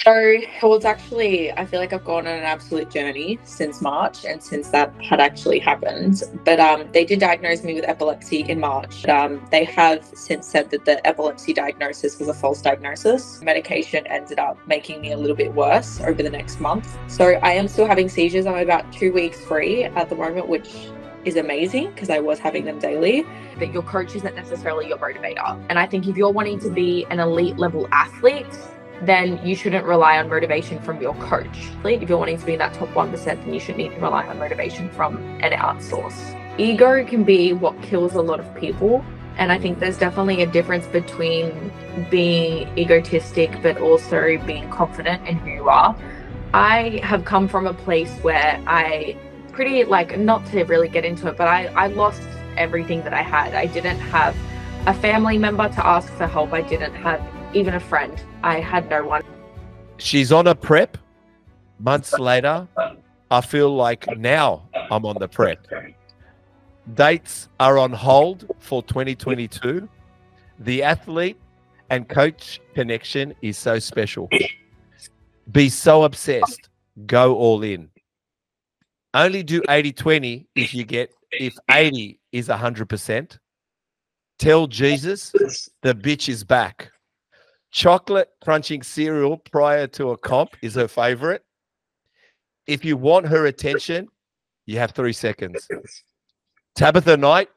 So it was actually, I feel like I've gone on an absolute journey since March and since that had actually happened. But they did diagnose me with epilepsy in March. They have since said that the epilepsy diagnosis was a false diagnosis. Medication ended up making me a little bit worse over the next month. So I am still having seizures. I'm about 2 weeks free at the moment, which is amazing because I was having them daily. But your coach isn't necessarily your motivator. And I think if you're wanting to be an elite level athlete, then you shouldn't rely on motivation from your coach. If you're wanting to be in that top 1%, then you should need to rely on motivation from an outsource. Ego can be what kills a lot of people. And I think there's definitely a difference between being egotistic, but also being confident in who you are. I have come from a place where I not to really get into it, but I lost everything that I had. I didn't have a family member to ask for help. I didn't have even a friend. I had no one. She's on a prep. Months later, I feel like now I'm on the prep. Dates are on hold for 2022. The athlete and coach connection is so special. Be so obsessed. Go all in. Only do 80-20 if 80 is 100%. Tell Jesus the bitch is back. Chocolate crunching cereal prior to a comp is her favorite. If you want her attention, you have 3 seconds. Tabitha Knight,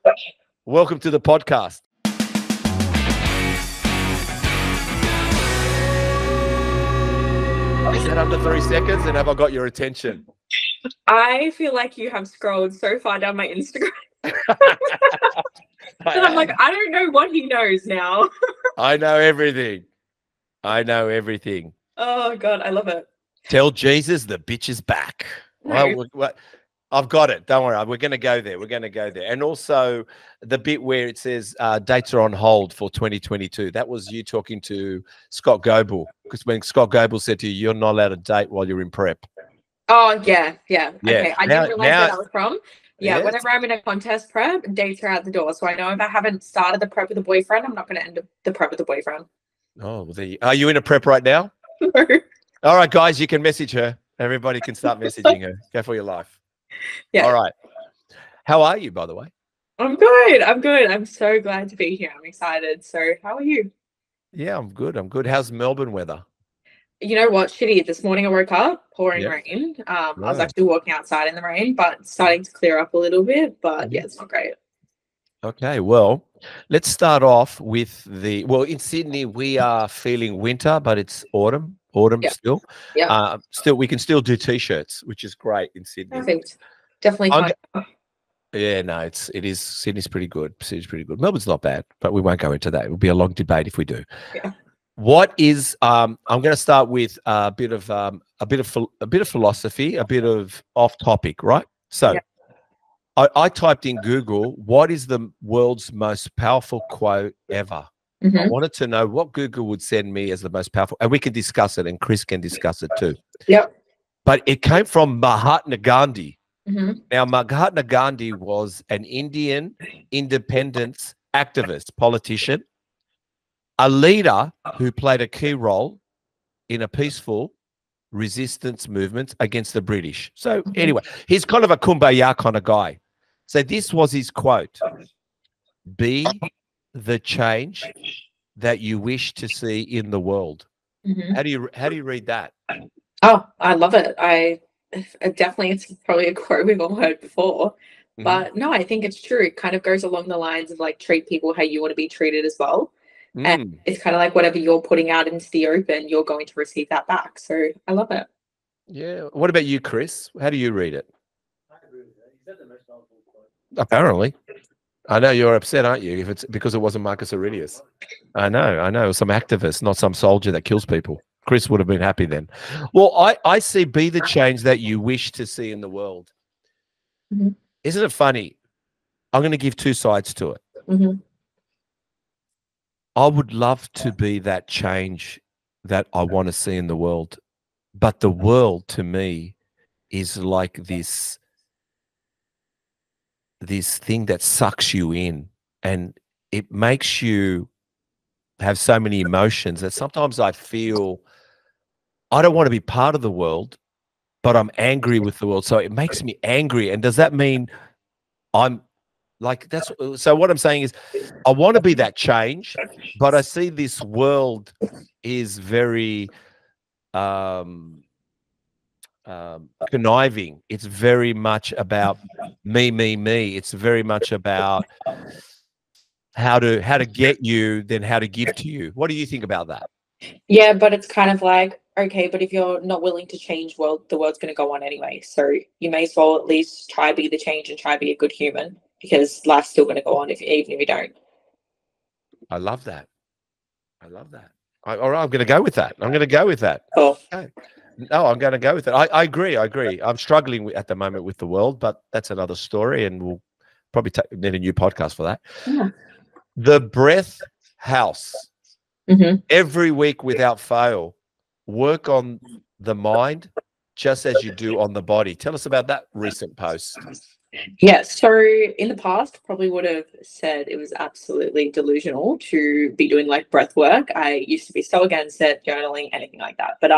welcome to the podcast. Is that under 3 seconds? And have I got your attention? I feel like you have scrolled so far down my Instagram. And I'm like, I don't know what he knows now. I know everything. I know everything. Oh, God, I love it. Tell Jesus the bitch is back. No. Well, I've got it. Don't worry. We're going to go there. We're going to go there. And also the bit where it says dates are on hold for 2022. That was you talking to Scott Goebel. Because when Scott Goebel said to you, you're not allowed to date while you're in prep. Oh, yeah. Okay, I didn't realize where that was from. Yeah, yes. Whenever I'm in a contest prep, dates are out the door. So I know if I haven't started the prep with a boyfriend, I'm not going to end the prep with a boyfriend. Oh, well, are you in a prep right now? No. All right, guys, you can message her. Everybody can start messaging her. Go for your life. Yeah. All right. How are you, by the way? I'm good. I'm so glad to be here. I'm excited. So how are you? Yeah, I'm good. How's Melbourne weather? You know what? Shitty. This morning I woke up, pouring Yep. rain. I was actually walking outside in the rain, but it's starting to clear up a little bit. But yeah, it's not great. Okay, well, let's start off with in Sydney, we are feeling winter, but it's autumn still. Yeah. We can still do T-shirts, which is great in Sydney. Perfect. Definitely. Yeah, no, Sydney's pretty good. Sydney's pretty good. Melbourne's not bad, but we won't go into that. It will be a long debate if we do. Yeah. What is I'm going to start with a bit of philosophy, a bit of off topic, right? So yeah. I typed in Google, what is the world's most powerful quote ever? Mm-hmm. I wanted to know what Google would send me as the most powerful, and we can discuss it, and Chris can discuss it too. Yep. But it came from Mahatma Gandhi. Mm-hmm. Now, Mahatma Gandhi was an Indian independence activist, politician, a leader who played a key role in a peaceful resistance movement against the British. So anyway, he's kind of a kumbaya kind of guy. So this was his quote: "Be the change that you wish to see in the world." Mm-hmm. How do you read that? Oh, I love it. Definitely, it's probably a quote we've all heard before, but no, I think it's true. It kind of goes along the lines of like, treat people how you want to be treated as well. And it's kind of like whatever you're putting out into the open, you're going to receive that back. So I love it. Yeah. What about you, Chris? How do you read it? Apparently. I know you're upset, aren't you? If it's because it wasn't Marcus Aurelius. I know. Some activist, not some soldier that kills people. Chris would have been happy then. Well, I see be the change that you wish to see in the world. Mm-hmm. Isn't it funny? I'm going to give two sides to it. Mm-hmm. I would love to be that change that I want to see in the world. But the world to me is like this thing that sucks you in, and it makes you have so many emotions that sometimes I feel I don't want to be part of the world, but I'm angry with the world. So it makes me angry. And does that mean I'm like, that's so what I'm saying is I want to be that change, but I see this world is very conniving. It's very much about me, me, me. It's very much about how to get you, then how to give to you. What do you think about that? Yeah, but it's kind of like, okay, but if you're not willing to change, well, the world's going to go on anyway. So you may as well at least try be the change and try be a good human, because life's still going to go on even if you don't. I love that. I love that. All right, I'm going to go with that. I'm going to go with that. Cool. Okay. No, I'm going to go with it. I agree. I agree. I'm struggling at the moment with the world, but that's another story, and we'll probably need a new podcast for that. Yeah. The Breath House. Mm-hmm. Every week without fail, work on the mind just as you do on the body. Tell us about that recent post. Yeah, so in the past, probably would have said it was absolutely delusional to be doing like breath work. I used to be so against it, journaling, anything like that. But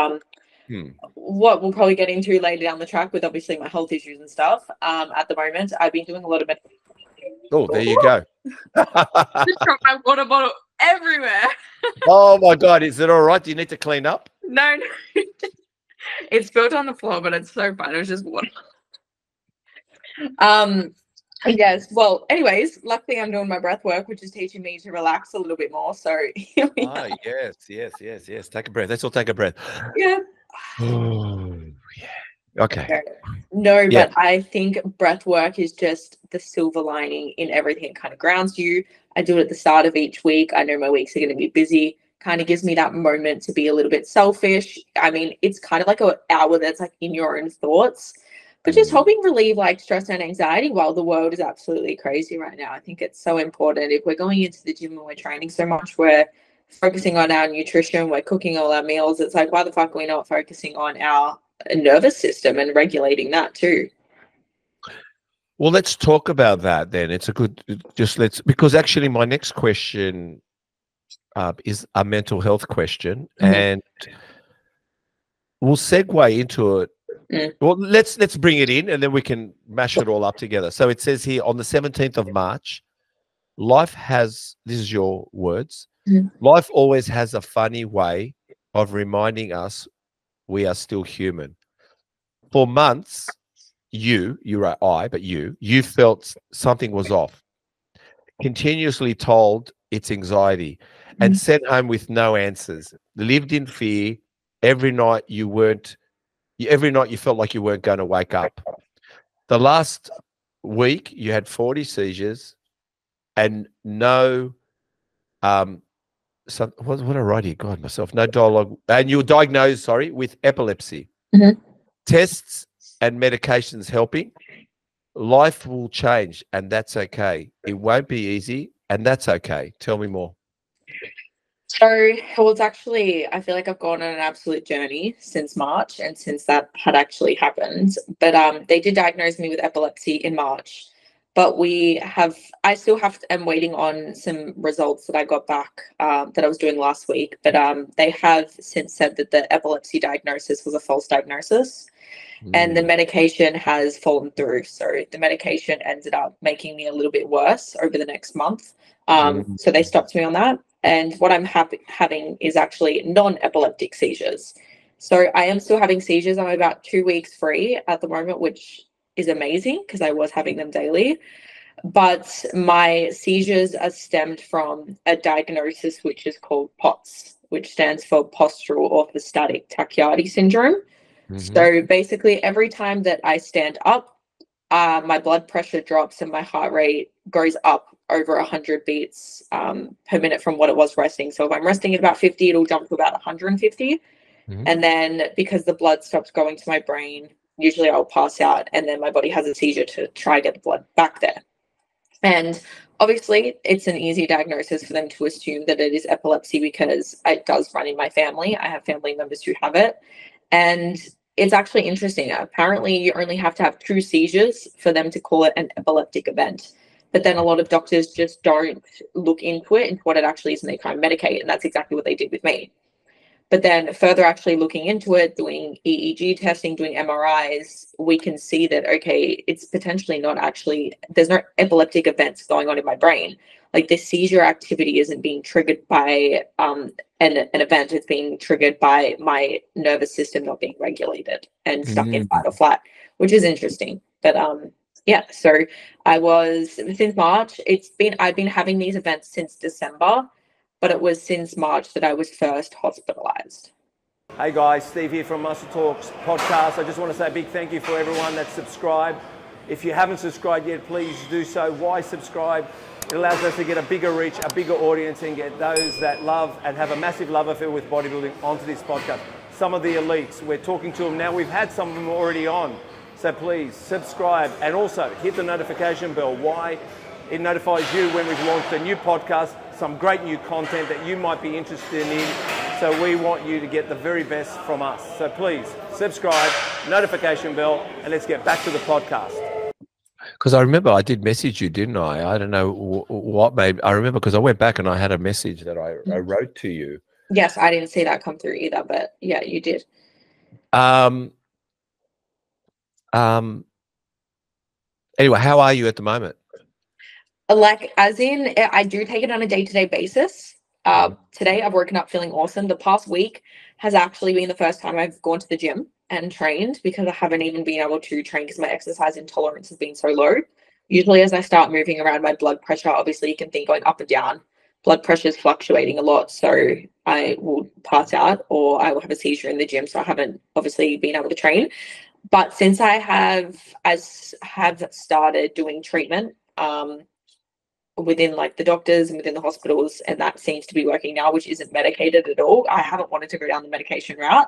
what we'll probably get into later down the track with obviously my health issues and stuff. At the moment, I've been doing a lot of Oh, there you go. Just dropped my water bottle everywhere. Oh my God, is it all right? Do you need to clean up? No. It's spilled on the floor, but it's so fun. It was just water. Yes. Well, anyways, luckily I'm doing my breath work, which is teaching me to relax a little bit more. So yes. Take a breath. Let's all take a breath. Yeah. Oh, yeah. Okay. No, but I think breath work is just the silver lining in everything. It kind of grounds you. I do it at the start of each week. I know my weeks are going to be busy. Kind of gives me that moment to be a little bit selfish. I mean, it's kind of like an hour that's like in your own thoughts, but just helping relieve like stress and anxiety while the world is absolutely crazy right now. I think it's so important. If we're going into the gym and we're training so much, we're focusing on our nutrition, we're cooking all our meals. It's like, why the fuck are we not focusing on our nervous system and regulating that too? Well, let's talk about that then. It's a good, because actually my next question is a mental health question, and we'll segue into it. Well, let's bring it in, and then we can mash it all up together. So it says here on the 17th of March, life has, this is your words, life always has a funny way of reminding us we are still human. For months, you're but you felt something was off, continuously told it's anxiety, and sent home with no answers, lived in fear. Every night you felt like you weren't going to wake up. The last week you had 40 seizures and no what did I write here? God, myself. No dialogue. And you were diagnosed, with epilepsy. Tests and medications helping. Life will change, and that's okay. It won't be easy, and that's okay. Tell me more. So, well, it's actually, I feel like I've gone on an absolute journey since March and since that had actually happened. But they did diagnose me with epilepsy in March. But I still am waiting on some results that I got back that I was doing last week. But they have since said that the epilepsy diagnosis was a false diagnosis. And the medication has fallen through. So the medication ended up making me a little bit worse over the next month. So they stopped me on that. And what I'm having is actually non-epileptic seizures. So I am still having seizures. I'm about 2 weeks free at the moment, which is amazing because I was having them daily. But my seizures are stemmed from a diagnosis which is called POTS, which stands for postural orthostatic tachycardia syndrome. So basically every time that I stand up, my blood pressure drops and my heart rate goes up over 100 beats per minute from what it was resting. So if I'm resting at about 50, it'll jump to about 150. And then because the blood stops going to my brain, usually I'll pass out and then my body has a seizure to try get the blood back there. And obviously it's an easy diagnosis for them to assume that it is epilepsy because it does run in my family. I have family members who have it. And it's actually interesting. Apparently, you only have to have 2 seizures for them to call it an epileptic event. But then a lot of doctors just don't look into it and what it actually is, and they try and medicate. And that's exactly what they did with me. But then further actually looking into it, doing EEG testing, doing MRIs, we can see that, okay, it's potentially not actually, there's no epileptic events going on in my brain. Like the seizure activity isn't being triggered by an event, it's being triggered by my nervous system not being regulated and stuck in fight or flight, which is interesting. But yeah, so since March, I've been having these events since December, but it was since March that I was first hospitalized. Hey guys, Steve here from Muscle Talks podcast. I just want to say a big thank you for everyone that's subscribed. If you haven't subscribed yet, please do so. Why subscribe? It allows us to get a bigger reach, a bigger audience, and get those that love and have a massive love affair with bodybuilding onto this podcast. Some of the elites, we're talking to them now. We've had some of them already on. So please subscribe and also hit the notification bell. Why? It notifies you when we've launched a new podcast, some great new content that you might be interested in. So we want you to get the very best from us. So please subscribe, notification bell, and let's get back to the podcast. Because I remember I did message you, didn't I? I don't know what made. I remember because I went back and I had a message that I wrote to you. Yes, I didn't see that come through either, but yeah, you did. Anyway, how are you at the moment? Like, as in, I do take it on a day-to-day basis. Today, I've woken up feeling awesome. The past week has actually been the first time I've gone to the gym and trained because I haven't even been able to train because my exercise intolerance has been so low. Usually, as I start moving around, my blood pressure, obviously, you can think going up and down. Blood pressure is fluctuating a lot, so I will pass out or I will have a seizure in the gym. So I haven't obviously been able to train. But since I have started doing treatment within like the doctors and within the hospitals, and that seems to be working now, which isn't medicated at all. I haven't wanted to go down the medication route.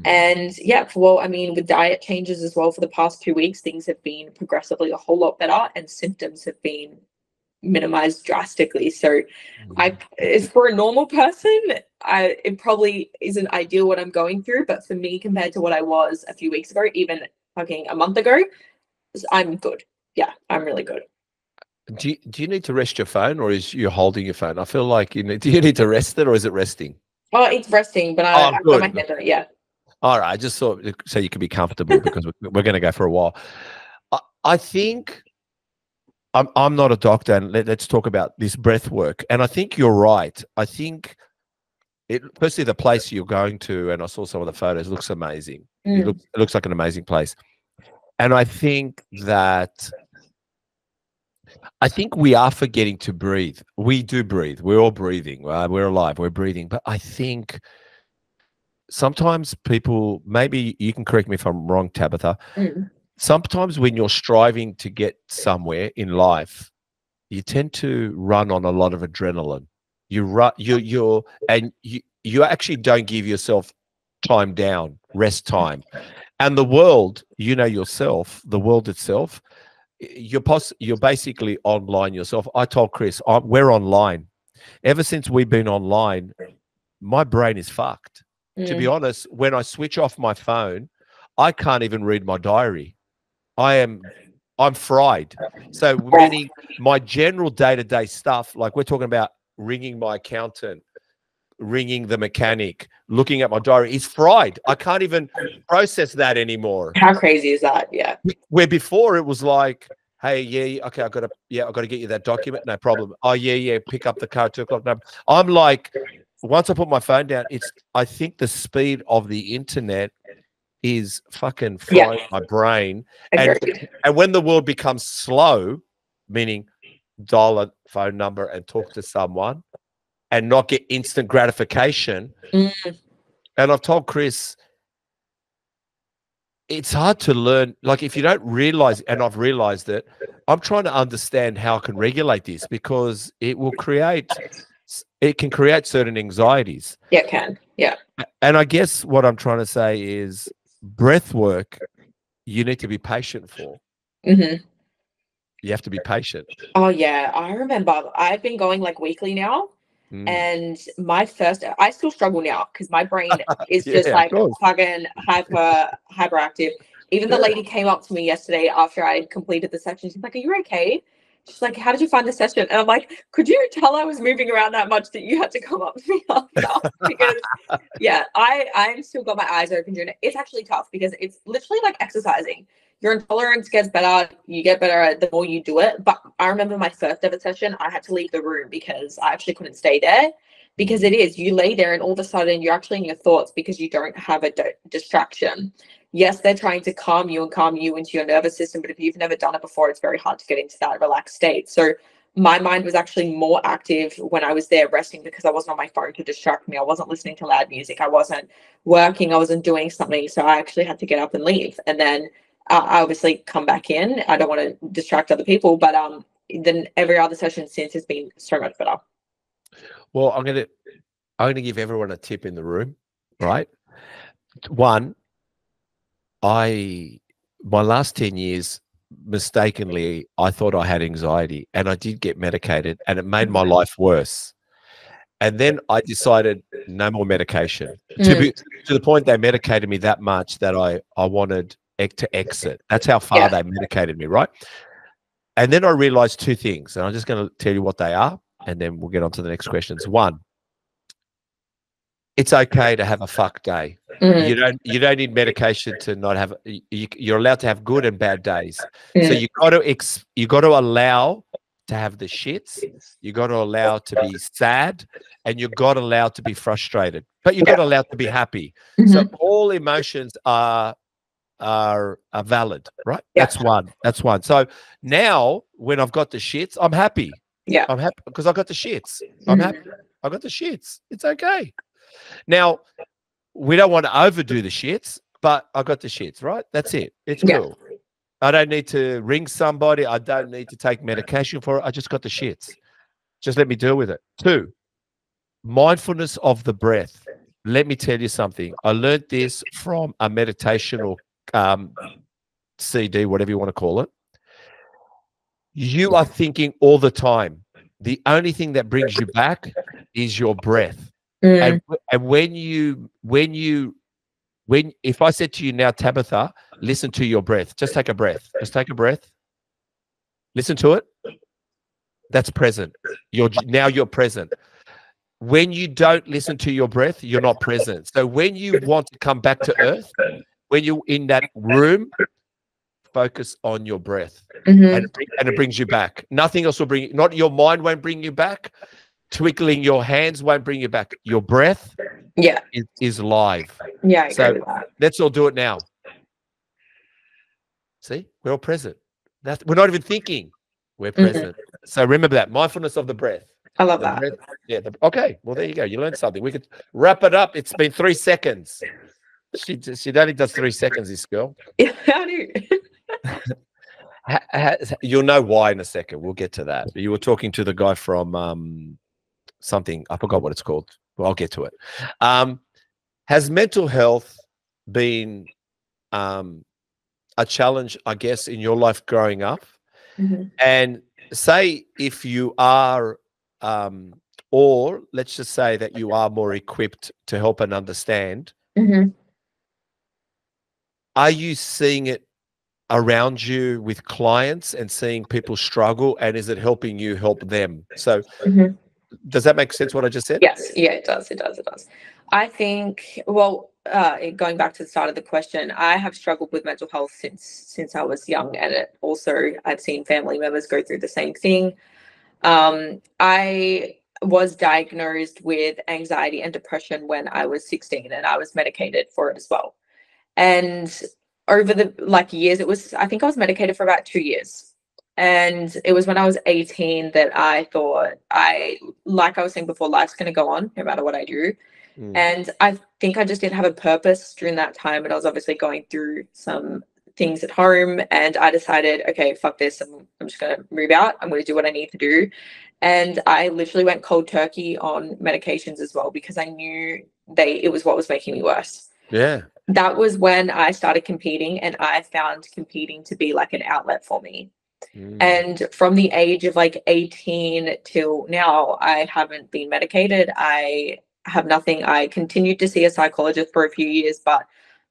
And yeah, well, I mean, with diet changes as well for the past 2 weeks, things have been progressively a whole lot better and symptoms have been minimized drastically. So as for a normal person, it probably isn't ideal what I'm going through, but for me, compared to what I was a few weeks ago, even fucking a month ago, I'm good. Yeah, I'm really good. Do you need to rest your phone, or is you holding your phone? I feel like do you need to rest it, or is it resting? Oh, it's resting, but I've got my hand on it, yeah. All right, I just thought so you could be comfortable because we're going to go for a while. I think I'm not a doctor, and let's talk about this breath work. And I think you're right. I think firstly the place you're going to, and I saw some of the photos, looks amazing. It looks like an amazing place. And I think we are forgetting to breathe. We do breathe. We're all breathing. We're alive. We're breathing. But I think sometimes people, maybe you can correct me if I'm wrong, Tabitha. Sometimes when you're striving to get somewhere in life, you tend to run on a lot of adrenaline. You actually don't give yourself time down, rest time. And the world, yourself, the world itself, you're basically online yourself. I told Chris, we're online. Ever since we've been online, my brain is fucked. To be honest, when I switch off my phone, I can't even read my diary. I'm fried. So meaning my general day-to-day stuff, like we're talking about ringing my accountant, ringing the mechanic, looking at my diary, is fried. I can't even process that anymore. How crazy is that? Yeah. Where before it was like, hey, yeah, okay, I've got to get you that document, no problem. Oh yeah, pick up the car at 2 o'clock. No. I'm like, once I put my phone down, I think the speed of the internet is fucking frying my brain. And when the world becomes slow, meaning dial a phone number and talk to someone and not get instant gratification. And I've told Chris, it's hard to learn. Like if you don't realize, and I've realized it, I'm trying to understand how I can regulate this because it can create certain anxieties. Yeah, it can. Yeah. And I guess what I'm trying to say is breath work, you need to be patient for. You have to be patient. Oh yeah, I remember I've been going like weekly now, and I still struggle now because my brain is just like fucking hyperactive. Even the lady came up to me yesterday after I had completed the section. She's like, "Are you okay?" She's like, how did you find the session? And I'm like, could you tell I was moving around that much that you had to come up to me after? Because yeah, I've still got my eyes open doing it. It's actually tough because it's literally like exercising. Your intolerance gets better, you get better the more you do it. But I remember my first ever session, I had to leave the room because I actually couldn't stay there. Because it is, you lay there and all of a sudden you're actually in your thoughts because you don't have a distraction. Yes, they're trying to calm you and calm you into your nervous system, but if you've never done it before, it's very hard to get into that relaxed state. So my mind was actually more active when I was there resting because I wasn't on my phone to distract me. I wasn't listening to loud music. I wasn't working. I wasn't doing something. So I actually had to get up and leave. And then I obviously come back in. I don't want to distract other people, but then every other session since has been so much better. Well, I'm gonna give everyone a tip in the room, right? One, my last 10 years, mistakenly, I thought I had anxiety and I did get medicated and it made my life worse. And then I decided no more medication to the point they medicated me that much that I wanted to exit. That's how far they medicated me, right? And then I realized two things, and I'm just going to tell you what they are, and then we'll get on to the next questions. One, it's okay to have a fuck day. You don't need medication to not have. You're allowed to have good and bad days. So you got to allow to have the shits. You got to allow to be sad, and you got to allow to be frustrated. But you got to allow to be happy. So all emotions are valid, right? That's one. That's one. So now when I've got the shits, I'm happy. Yeah, I'm happy because I got the shits. I'm happy. I got the shits. It's okay. Now, we don't want to overdo the shits, but I got the shits, right? That's it. It's cool. I don't need to ring somebody. I don't need to take medication for it. I just got the shits. Just let me deal with it. Two, mindfulness of the breath. Let me tell you something. I learned this from a meditational CD, whatever you want to call it. You are thinking all the time. The only thing that brings you back is your breath. And if I said to you now, Tabitha, listen to your breath. Just take a breath. Just take a breath. Listen to it. That's present. Now you're present. When you don't listen to your breath, you're not present. So when you want to come back to earth, when you're in that room, focus on your breath, and it brings you back. Nothing else will bring you. Not your mind won't bring you back. Twiddling your hands won't bring you back. Your breath, is live. Yeah, so let's all do it now. See, we're all present. We're not even thinking. We're present. So remember that mindfulness of the breath. I love that. Breath, okay. Well, there you go. You learned something. We could wrap it up. It's been 3 seconds. She only does 3 seconds. This girl. Yeah, I do. You'll know why in a second. We'll get to that. You were talking to the guy from something. I forgot what it's called. Well, I'll get to it. Has mental health been a challenge, I guess, in your life growing up? And say if you are, or let's just say that you are more equipped to help and understand. Are you seeing it around you with clients and seeing people struggle, and is it helping you help them? So does that make sense what I just said? Yes. Yeah, it does. It does. It does. I think, well, going back to the start of the question, I have struggled with mental health since I was young, and I've seen family members go through the same thing. I was diagnosed with anxiety and depression when I was 16, and I was medicated for it as well. And over the years, I think I was medicated for about 2 years. And it was when I was 18 that I thought like I was saying before, life's going to go on no matter what I do. And I think I just didn't have a purpose during that time. And I was obviously going through some things at home, and I decided, okay, fuck this. I'm just going to move out. I'm going to do what I need to do. And I literally went cold turkey on medications as well, because I knew it was what was making me worse. Yeah. That was when I started competing, and I found competing to be like an outlet for me. And from the age of 18 till now, I haven't been medicated. I have nothing. I continued to see a psychologist for a few years, but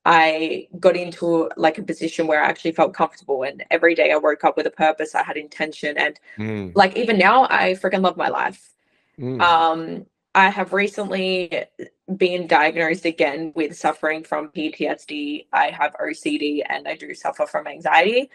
I got into like a position where I actually felt comfortable, and every day I woke up with a purpose. I had intention, and like even now I freaking love my life. I have recently been diagnosed again with suffering from PTSD. I have OCD and I do suffer from anxiety.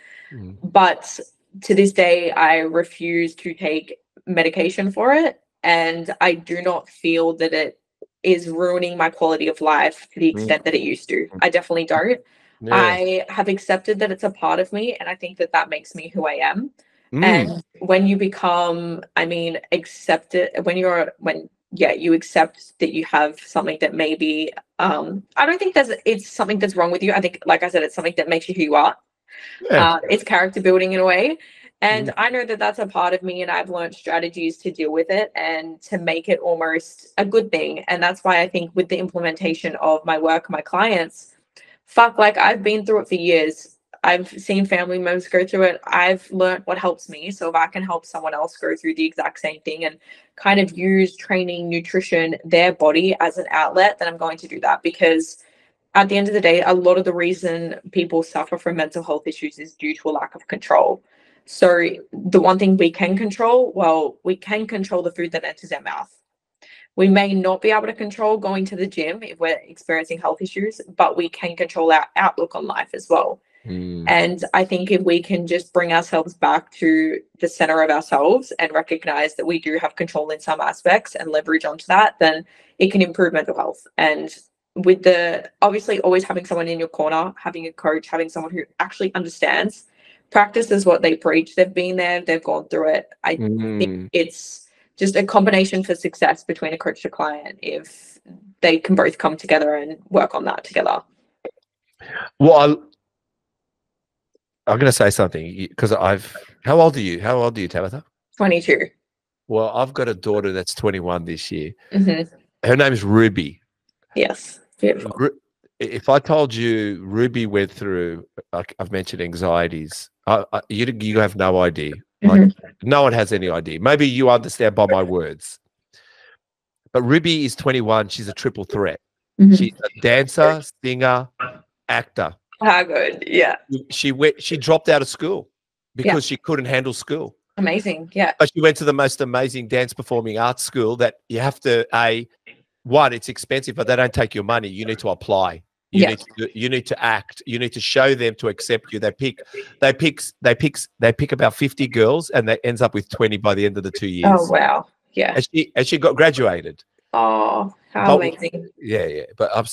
But to this day, I refuse to take medication for it. And I do not feel that it is ruining my quality of life to the extent that it used to. I definitely don't. Yeah. I have accepted that it's a part of me, and I think that that makes me who I am. And when you become, I mean, accept it, when you accept that you have something that maybe, I don't think it's something that's wrong with you. I think, like I said, it's something that makes you who you are. It's character building in a way. And I know that that's a part of me, and I've learned strategies to deal with it and to make it almost a good thing. And that's why I think with the implementation of my work, my clients, like I've been through it for years. I've seen family members go through it. I've learned what helps me. So if I can help someone else go through the exact same thing and kind of use training, nutrition, their body as an outlet, then I'm going to do that. Because at the end of the day, a lot of the reason people suffer from mental health issues is due to a lack of control. So the one thing we can control, well, we can control the food that enters our mouth. We may not be able to control going to the gym if we're experiencing health issues, but we can control our outlook on life as well. And I think if we can just bring ourselves back to the center of ourselves and recognize that we do have control in some aspects and leverage onto that, then it can improve mental health. And with the obviously always having someone in your corner, having a coach, having someone who actually understands, practice is what they preach. They've been there, they've gone through it. I think it's just a combination for success between a coach to client if they can both come together and work on that together. Well, I'm going to say something because how old are you? How old are you, Tabitha? 22. Well, I've got a daughter that's 21 this year. Her name is Ruby. Yes. Beautiful. If I told you Ruby went through, I've mentioned anxieties, you have no idea. Like no one has any idea. Maybe you understand by my words. But Ruby is 21. She's a triple threat. She's a dancer, singer, actor. How good. Yeah. She dropped out of school because she couldn't handle school. Amazing. Yeah. But she went to the most amazing dance performing arts school that you have to, one, it's expensive, but they don't take your money. You need to apply. You need to act. You need to show them to accept you. They pick about 50 girls, and that ends up with 20 by the end of the 2 years. Oh wow. Yeah. And she got graduated. Oh, how amazing. Yeah. But I'm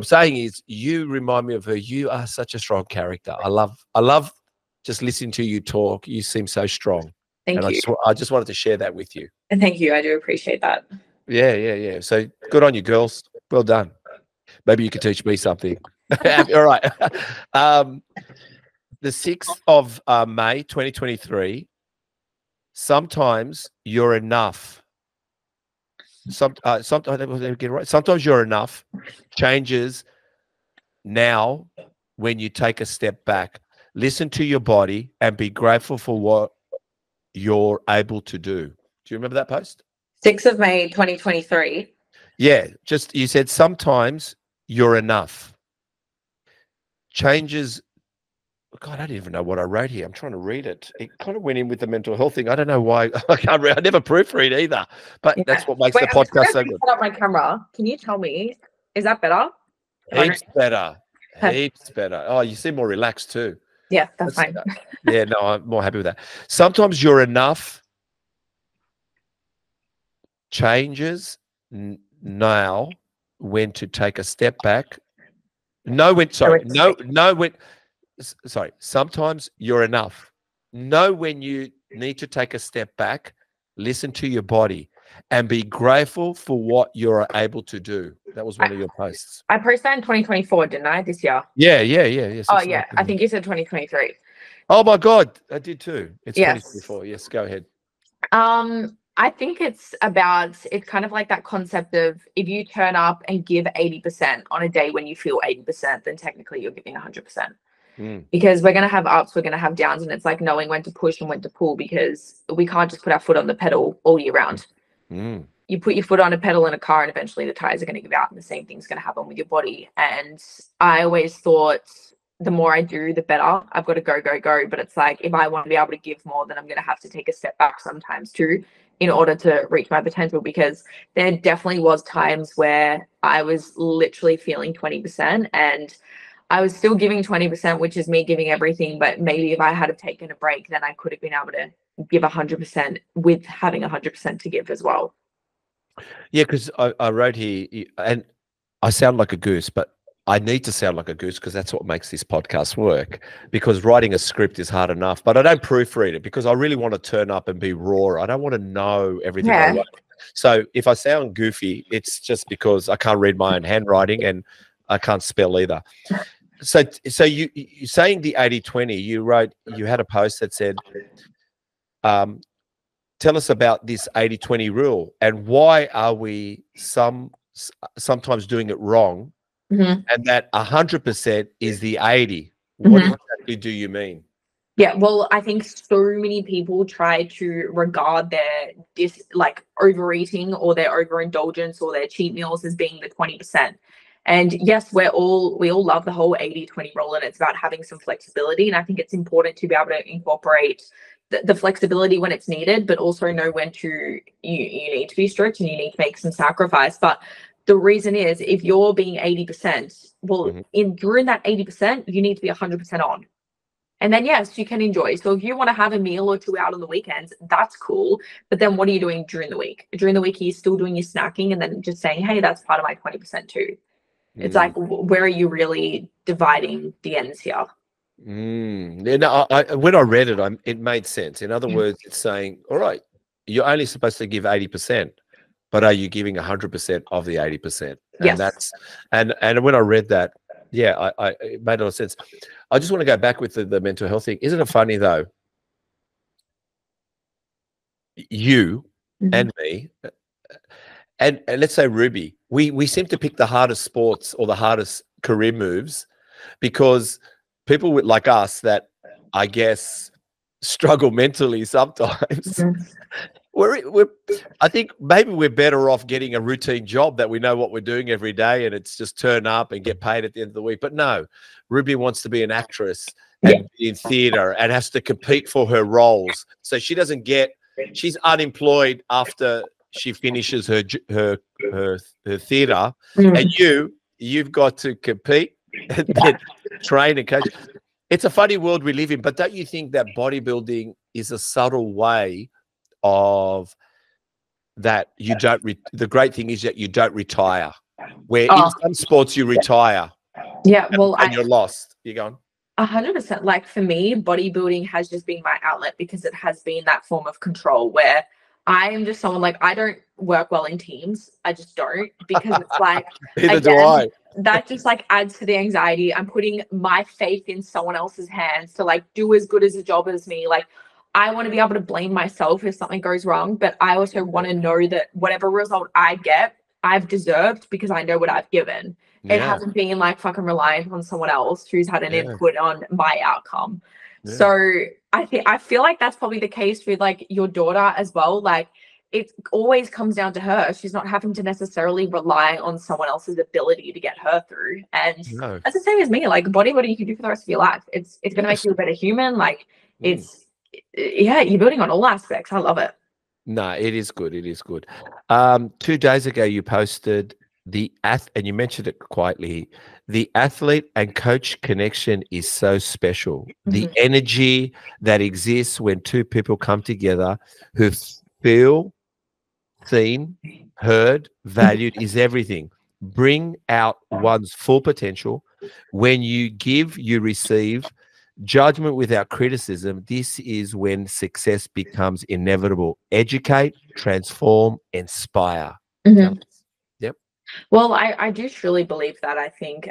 saying is you remind me of her. You are such a strong character. I love just listening to you talk. You seem so strong. Thank you. I just wanted to share that with you. And thank you. I do appreciate that. Yeah. So good on you, girls. Well done. Maybe you could teach me something. All right. The 6th of May, 2023. Sometimes you're enough. Sometimes you're enough changes now when you take a step back. Listen to your body and be grateful for what you're able to do. Do you remember that post? 6th of May, 2023. Yeah, just you said sometimes you're enough. Changes. God, I don't even know what I wrote here. I'm trying to read it. It kind of went in with the mental health thing. I don't know why. I can't read. I never proofread either. But that's what makes the podcast so good. Set up my camera. Can you tell me? Is that better? Heaps better. Heaps better. Oh, you seem more relaxed too. Yeah, that's fine. Yeah, no, I'm more happy with that. Sometimes you're enough. Changes now when to take a step back. Sometimes you're enough. Know when you need to take a step back, listen to your body, and be grateful for what you're able to do. That was one of your posts. I posted that in 2024, didn't I, this year? Yeah. Yes, oh, yeah. I think you said 2023. Oh, my God. I did too. It's 2024. Yes, go ahead. I think it's kind of like that concept of if you turn up and give 80% on a day when you feel 80%, then technically you're giving 100%. Because we're going to have ups, we're going to have downs, and it's like knowing when to push and when to pull, because we can't just put our foot on the pedal all year round. you put your foot on a pedal in a car and eventually the tires are going to give out, and the same thing's going to happen with your body. And I always thought the more I do, the better. I've got to go. But it's like, if I want to be able to give more, then I'm going to have to take a step back sometimes too, in order to reach my potential, because there definitely was times where I was literally feeling 20% and I was still giving 20%, which is me giving everything. But maybe if I had have taken a break, then I could have been able to give 100% with having 100% to give as well. Yeah, because I wrote here, and I sound like a goose, but I need to sound like a goose because that's what makes this podcast work. Because writing a script is hard enough, but I don't proofread it because I really want to turn up and be raw. I don't want to know everything I write. So if I sound goofy, it's just because I can't read my own handwriting and I can't spell either. So you saying the 80-20, you had a post that said, tell us about this 80-20 rule and why are we sometimes doing it wrong, and that 100% is the 80. What exactly do you mean? Yeah, well, I think so many people try to regard their overeating or their overindulgence or their cheat meals as being the 20%. And yes, we all love the whole 80-20 rule, and it's about having some flexibility. And I think it's important to be able to incorporate the flexibility when it's needed, but also know when you need to be strict and you need to make some sacrifice. But the reason is, if you're being 80%, well, during that 80%, you need to be 100% on. And then, yes, you can enjoy. So if you want to have a meal or two out on the weekends, that's cool. But then what are you doing during the week? During the week, you're still doing your snacking and then just saying, hey, that's part of my 20% too. It's like, where are you really dividing the ends here? And when I read it, it made sense. In other words, it's saying, all right, you're only supposed to give 80%, but are you giving 100% of the 80%? And yes. And when I read that, yeah, it made a lot of sense. I just want to go back with the mental health thing. Isn't it funny though? You and me, and let's say Ruby, we seem to pick the hardest sports or the hardest career moves because people like us that I guess struggle mentally sometimes. I think maybe we're better off getting a routine job that we know what we're doing every day and it's just turn up and get paid at the end of the week. But no, Ruby wants to be an actress and be in theater and has to compete for her roles. So she doesn't she's unemployed after she finishes her theater, and you've got to compete and then train and coach. It's a funny world we live in, but don't you think that bodybuilding is a subtle way of that you don't the great thing is that you don't retire, where in some sports you retire and you're lost. You're going 100%. Like for me, bodybuilding has just been my outlet because it has been that form of control where I am just someone, like, I don't work well in teams. I just don't, because it's like, neither do I. That just like adds to the anxiety. I'm putting my faith in someone else's hands to like do as good as a job as me. Like, I want to be able to blame myself if something goes wrong, but I also want to know that whatever result I get, I've deserved because I know what I've given. It hasn't been like fucking reliant on someone else who's had an input on my outcome. So I feel like that's probably the case with like your daughter as well. Like, it always comes down to her. She's not having to necessarily rely on someone else's ability to get her through. And that's the same as me. Like, bodybuilding you can do for the rest of your life. It's going to make you a better human. Like, you're building on all aspects. I love it. No, it is good. It is good. 2 days ago, you posted and you mentioned it quietly. The athlete and coach connection is so special. The energy that exists when two people come together who feel seen, heard, valued is everything. Bring out one's full potential. When you give, you receive. Judgment without criticism. This is when success becomes inevitable. Educate, transform, inspire. Yep. Well, I do truly believe that. I think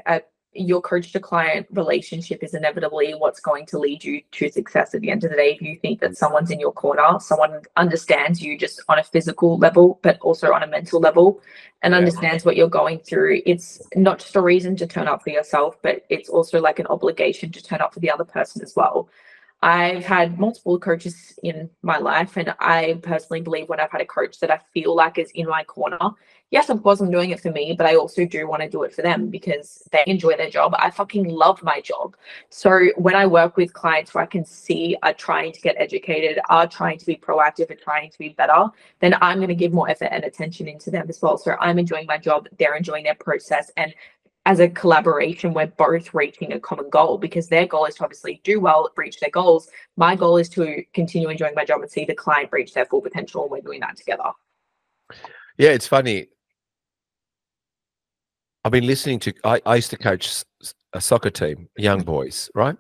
your coach to client relationship is inevitably what's going to lead you to success at the end of the day. If you think that someone's in your corner, someone understands you just on a physical level, but also on a mental level, and understands what you're going through, it's not just a reason to turn up for yourself, but it's also like an obligation to turn up for the other person as well. I've had multiple coaches in my life, and I personally believe when I've had a coach that I feel like is in my corner, yes, of course I'm doing it for me, but I also do want to do it for them because they enjoy their job. I fucking love my job. So when I work with clients where I can see are trying to get educated, are trying to be proactive and trying to be better, then I'm going to give more effort and attention into them as well. So I'm enjoying my job, they're enjoying their process, and as a collaboration, we're both reaching a common goal because their goal is to obviously do well, reach their goals. My goal is to continue enjoying my job and see the client reach their full potential. And we're doing that together. Yeah, it's funny. I've been listening to, I used to coach a soccer team, young boys, right?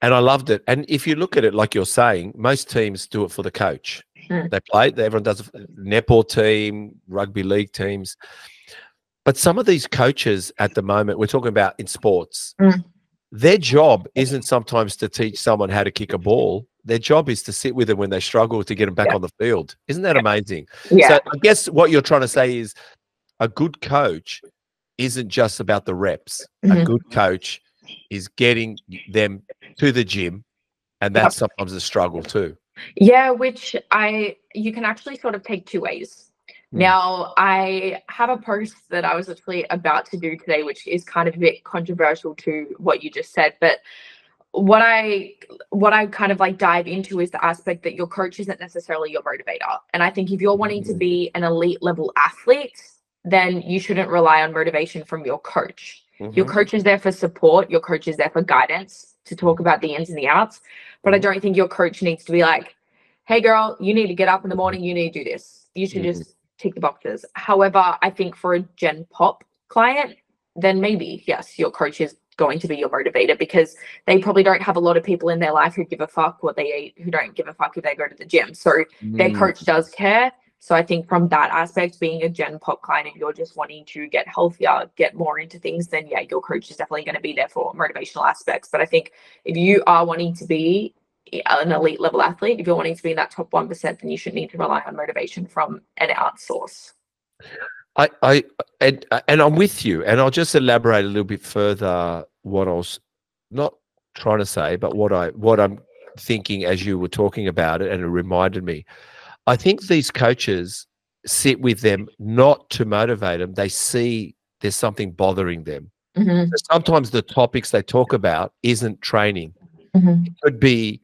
And I loved it. And if you look at it, like you're saying, most teams do it for the coach. They play, everyone does a netball team, rugby league teams. But some of these coaches at the moment, we're talking about in sports, their job isn't sometimes to teach someone how to kick a ball. Their job is to sit with them when they struggle to get them back on the field. Isn't that amazing? Yeah. So I guess what you're trying to say is a good coach isn't just about the reps. A good coach is getting them to the gym, and that's sometimes a struggle too. Yeah, which you can actually sort of take two ways. Now, I have a post that I was actually about to do today, which is kind of a bit controversial to what you just said. But what I kind of like dive into is the aspect that your coach isn't necessarily your motivator. And I think if you're wanting to be an elite level athlete, then you shouldn't rely on motivation from your coach. Your coach is there for support. Your coach is there for guidance to talk about the ins and the outs. But I don't think your coach needs to be like, hey, girl, you need to get up in the morning. You need to do this. You should just tick the boxes. However, I think for a Gen Pop client, then maybe, yes, your coach is going to be your motivator because they probably don't have a lot of people in their life who give a fuck what they eat, who don't give a fuck if they go to the gym. So their coach does care. So I think from that aspect, being a Gen Pop client, if you're just wanting to get healthier, get more into things, then yeah, your coach is definitely going to be there for motivational aspects. But I think if you are wanting to be an elite level athlete, if you're wanting to be in that top 1%, then you should need to rely on motivation from an outsource. And I'm with you, and I'll just elaborate a little bit further what I was not trying to say, but what I'm thinking as you were talking about it, and it reminded me. I think these coaches sit with them not to motivate them. They see there's something bothering them. So sometimes the topics they talk about isn't training. It could be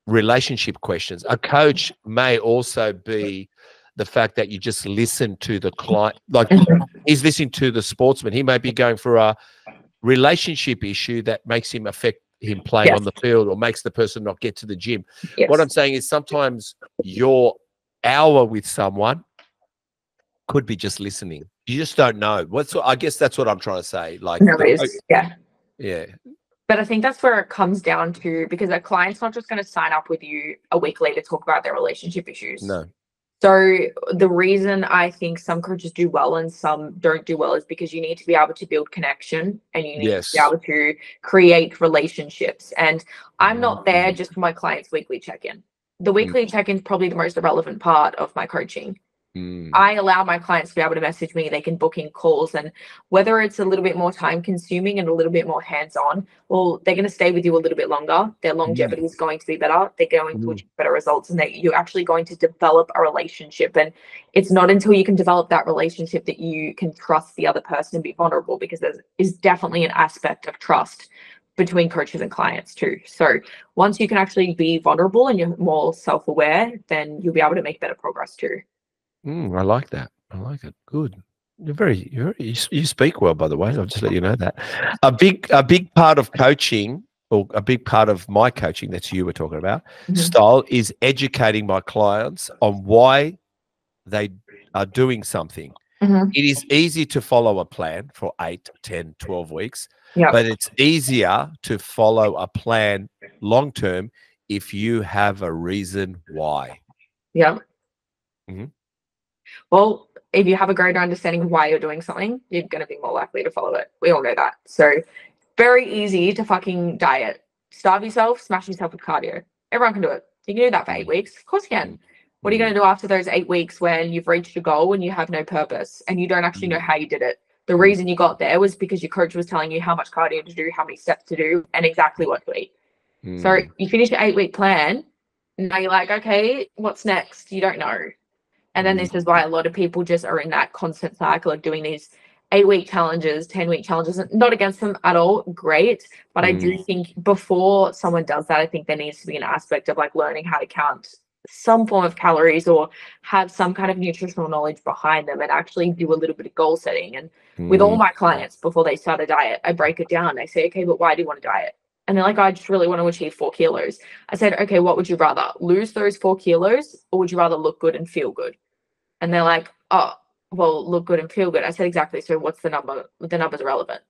relationship questions. A coach may also be the fact that you just listen to the client, like he's listening to the sportsman. He may be going for a relationship issue that makes him affect him playing on the field or makes the person not get to the gym. What I'm saying is sometimes your hour with someone could be just listening. You just don't know. I guess that's what I'm trying to say. Like, yeah. But I think that's where it comes down to, because a client's not just going to sign up with you a week later to talk about their relationship issues. No. So the reason I think some coaches do well and some don't do well is because you need to be able to build connection and you need to be able to create relationships. And I'm not there just for my clients' weekly check-in. The weekly check-in is probably the most irrelevant part of my coaching. I allow my clients to be able to message me. They can book in calls, and whether it's a little bit more time consuming and a little bit more hands-on, well, they're going to stay with you a little bit longer. Their longevity is going to be better. They're going to achieve better results, and you're actually going to develop a relationship. And it's not until you can develop that relationship that you can trust the other person and be vulnerable, because there is definitely an aspect of trust between coaches and clients too. So once you can actually be vulnerable and you're more self-aware, then you'll be able to make better progress too. I like that. I like it. Good. You speak well, by the way. I'll just let you know that. A big part of coaching, or a big part of my coaching that you were talking about, style, is educating my clients on why they are doing something. It is easy to follow a plan for 8, 10, 12 weeks, but it's easier to follow a plan long-term if you have a reason why. Well, if you have a greater understanding of why you're doing something, you're going to be more likely to follow it. We all know that. So very easy to fucking diet. Starve yourself, smash yourself with cardio. Everyone can do it. You can do that for 8 weeks. Of course you can. What are you going to do after those 8 weeks when you've reached your goal and you have no purpose and you don't actually know how you did it? The reason you got there was because your coach was telling you how much cardio to do, how many steps to do, and exactly what to eat. So you finish your 8-week plan. Now you're like, okay, what's next? You don't know. And then this is why a lot of people just are in that constant cycle of doing these 8-week challenges, 10-week challenges. Not against them at all. Great. But I do think before someone does that, I think there needs to be an aspect of like learning how to count some form of calories or have some kind of nutritional knowledge behind them and actually do a little bit of goal setting. And with all my clients, before they start a diet, I break it down. I say, okay, but why do you want to diet? And they're like, I just really want to achieve 4 kilos. I said, okay, what would you rather? Lose those 4 kilos or would you rather look good and feel good? And they're like, oh, well, look good and feel good. I said, exactly. So what's the number? The number's irrelevant.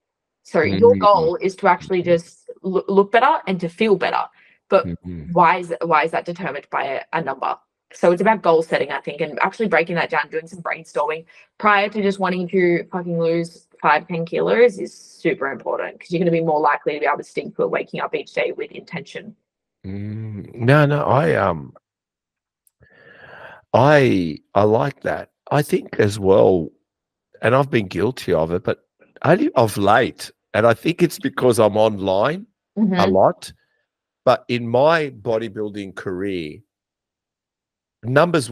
So your goal is to actually just look better and to feel better. But why is that determined by a number? So it's about goal setting, I think, and actually breaking that down, doing some brainstorming prior to just wanting to fucking lose 5-10 kilos is super important because you're going to be more likely to be able to stick to waking up each day with intention. No, I like that. I think as well, and I've been guilty of it, but only of late, and I think it's because I'm online a lot. But in my bodybuilding career, numbers,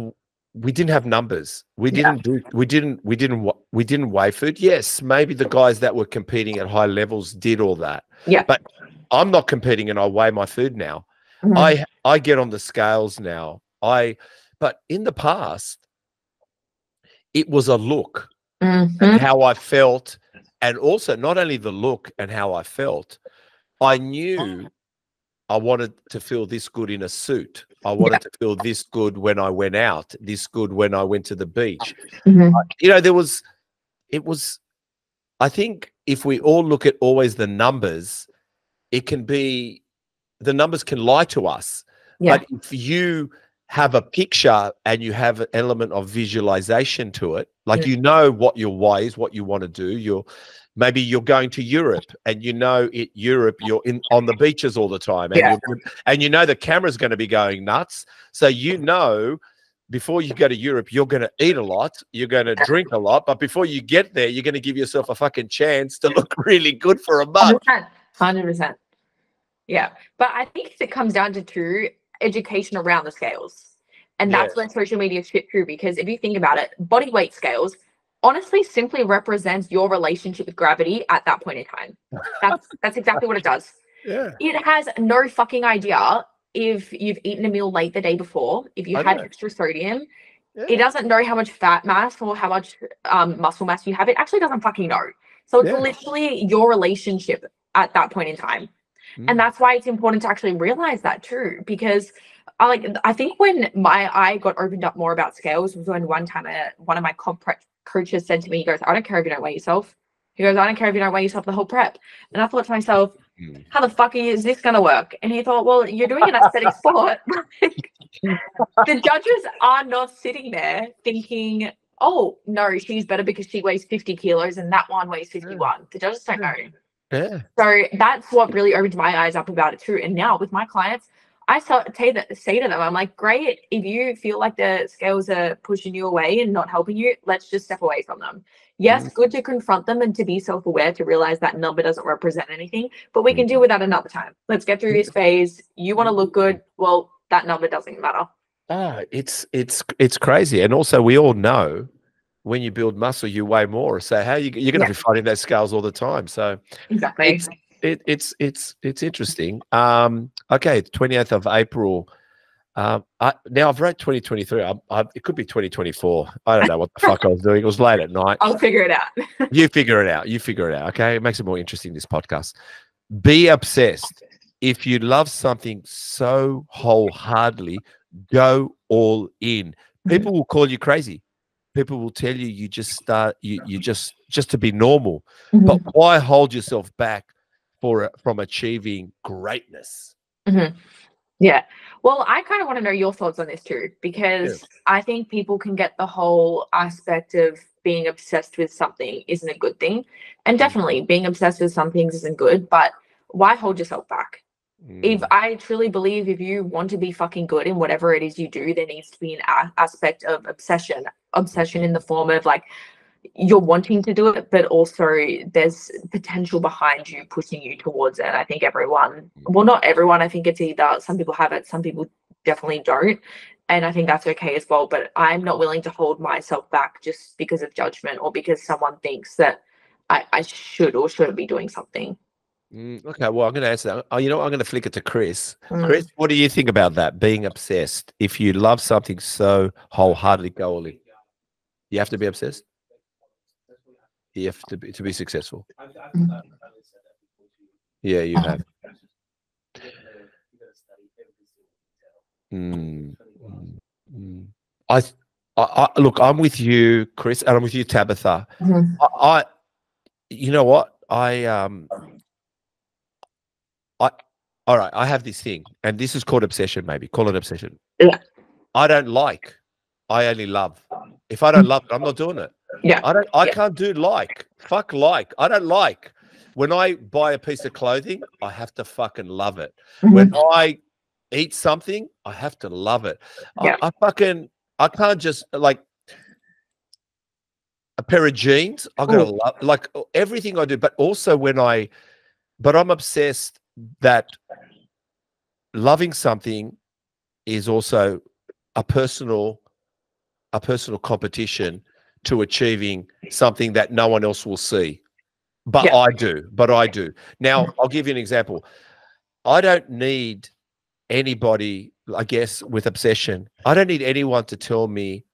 we didn't have numbers. We didn't weigh food. Yes, maybe the guys that were competing at high levels did all that. Yeah. But I'm not competing and I weigh my food now. I get on the scales now. But in the past, it was a look and how I felt, and also not only the look and how I felt, I knew I wanted to feel this good in a suit. I wanted to feel this good when I went out, this good when I went to the beach. You know, I think if we all look at always the numbers, the numbers can lie to us. But if you have a picture and you have an element of visualization to it, like you know what your why is, what you want to do, maybe you're going to Europe and you know Europe, you're on the beaches all the time and you know the camera's going to be going nuts. So you know before you go to Europe, you're going to eat a lot, you're going to drink a lot, but before you get there, you're going to give yourself a fucking chance to look really good for a month. 100%. Yeah. But I think it comes down to education around the scales. And that's where social media shit through, because if you think about it, body weight scales honestly simply represents your relationship with gravity at that point in time. That's exactly what it does. Yeah. It has no fucking idea if you've eaten a meal late the day before, if you had extra sodium. It doesn't know how much fat mass or how much muscle mass you have. It actually doesn't fucking know. So it's literally your relationship at that point in time. And that's why it's important to actually realize that too, because I think when my eye got opened up more about scales was when one time one of my comp prep coaches said to me, he goes, I don't care if you don't weigh yourself. He goes, I don't care if you don't weigh yourself the whole prep. And I thought to myself, how the fuck is this going to work? And he thought, well, you're doing an aesthetic sport. The judges are not sitting there thinking, oh, no, she's better because she weighs 50 kilos and that one weighs 51. The judges don't know. Yeah. So that's what really opened my eyes up about it too. And now with my clients, I say to them, I'm like, great, if you feel like the scales are pushing you away and not helping you, let's just step away from them. Yes, good to confront them and to be self-aware, to realize that number doesn't represent anything, but we can deal with that another time. Let's get through this phase. You want to look good. Well, that number doesn't matter. It's crazy. And also we all know when you build muscle, you weigh more. So how you're going to be fighting those scales all the time. So exactly. It's interesting. Okay, 28th of April. Now I've wrote 2023. It could be 2024. I don't know what the fuck I was doing. It was late at night. I'll figure it out. You figure it out. You figure it out. Okay, it makes it more interesting, this podcast. Be obsessed. If you love something so wholeheartedly, go all in. People will call you crazy. People will tell you just start. You just to be normal. But why hold yourself back from achieving greatness? Yeah. Well, I kind of want to know your thoughts on this too, because I think people can get the whole aspect of being obsessed with something isn't a good thing. And definitely being obsessed with some things isn't good, but why hold yourself back? If I truly believe if you want to be fucking good in whatever it is you do, there needs to be an aspect of obsession in the form of like, you're wanting to do it, but also there's potential behind you pushing you towards it. I think everyone, well, not everyone, I think it's either some people have it, some people definitely don't. And I think that's okay as well. But I'm not willing to hold myself back just because of judgment or because someone thinks that I should or shouldn't be doing something. Okay, well, I'm going to answer that. Oh, you know what? I'm going to flick it to Chris. Chris, what do you think about that, being obsessed? If you love something so wholeheartedly, go all in. You have to be obsessed? You have to be successful. Yeah, you have. I look, I'm with you, Chris, and I'm with you, Tabitha. You know what? All right, I have this thing, and this is called obsession, maybe. Call it obsession. Yeah. I don't like. I only love. If I don't love it, I'm not doing it. Yeah. I can't do like. Fuck like. I don't like. When I buy a piece of clothing, I have to fucking love it. When I eat something, I have to love it. Yeah. I can't just like a pair of jeans. I gotta love like everything I do, but also but I'm obsessed that loving something is also a personal competition to achieving something that no one else will see. But I do. Now, I'll give you an example. I don't need anybody, I guess, with obsession. I don't need anyone to tell me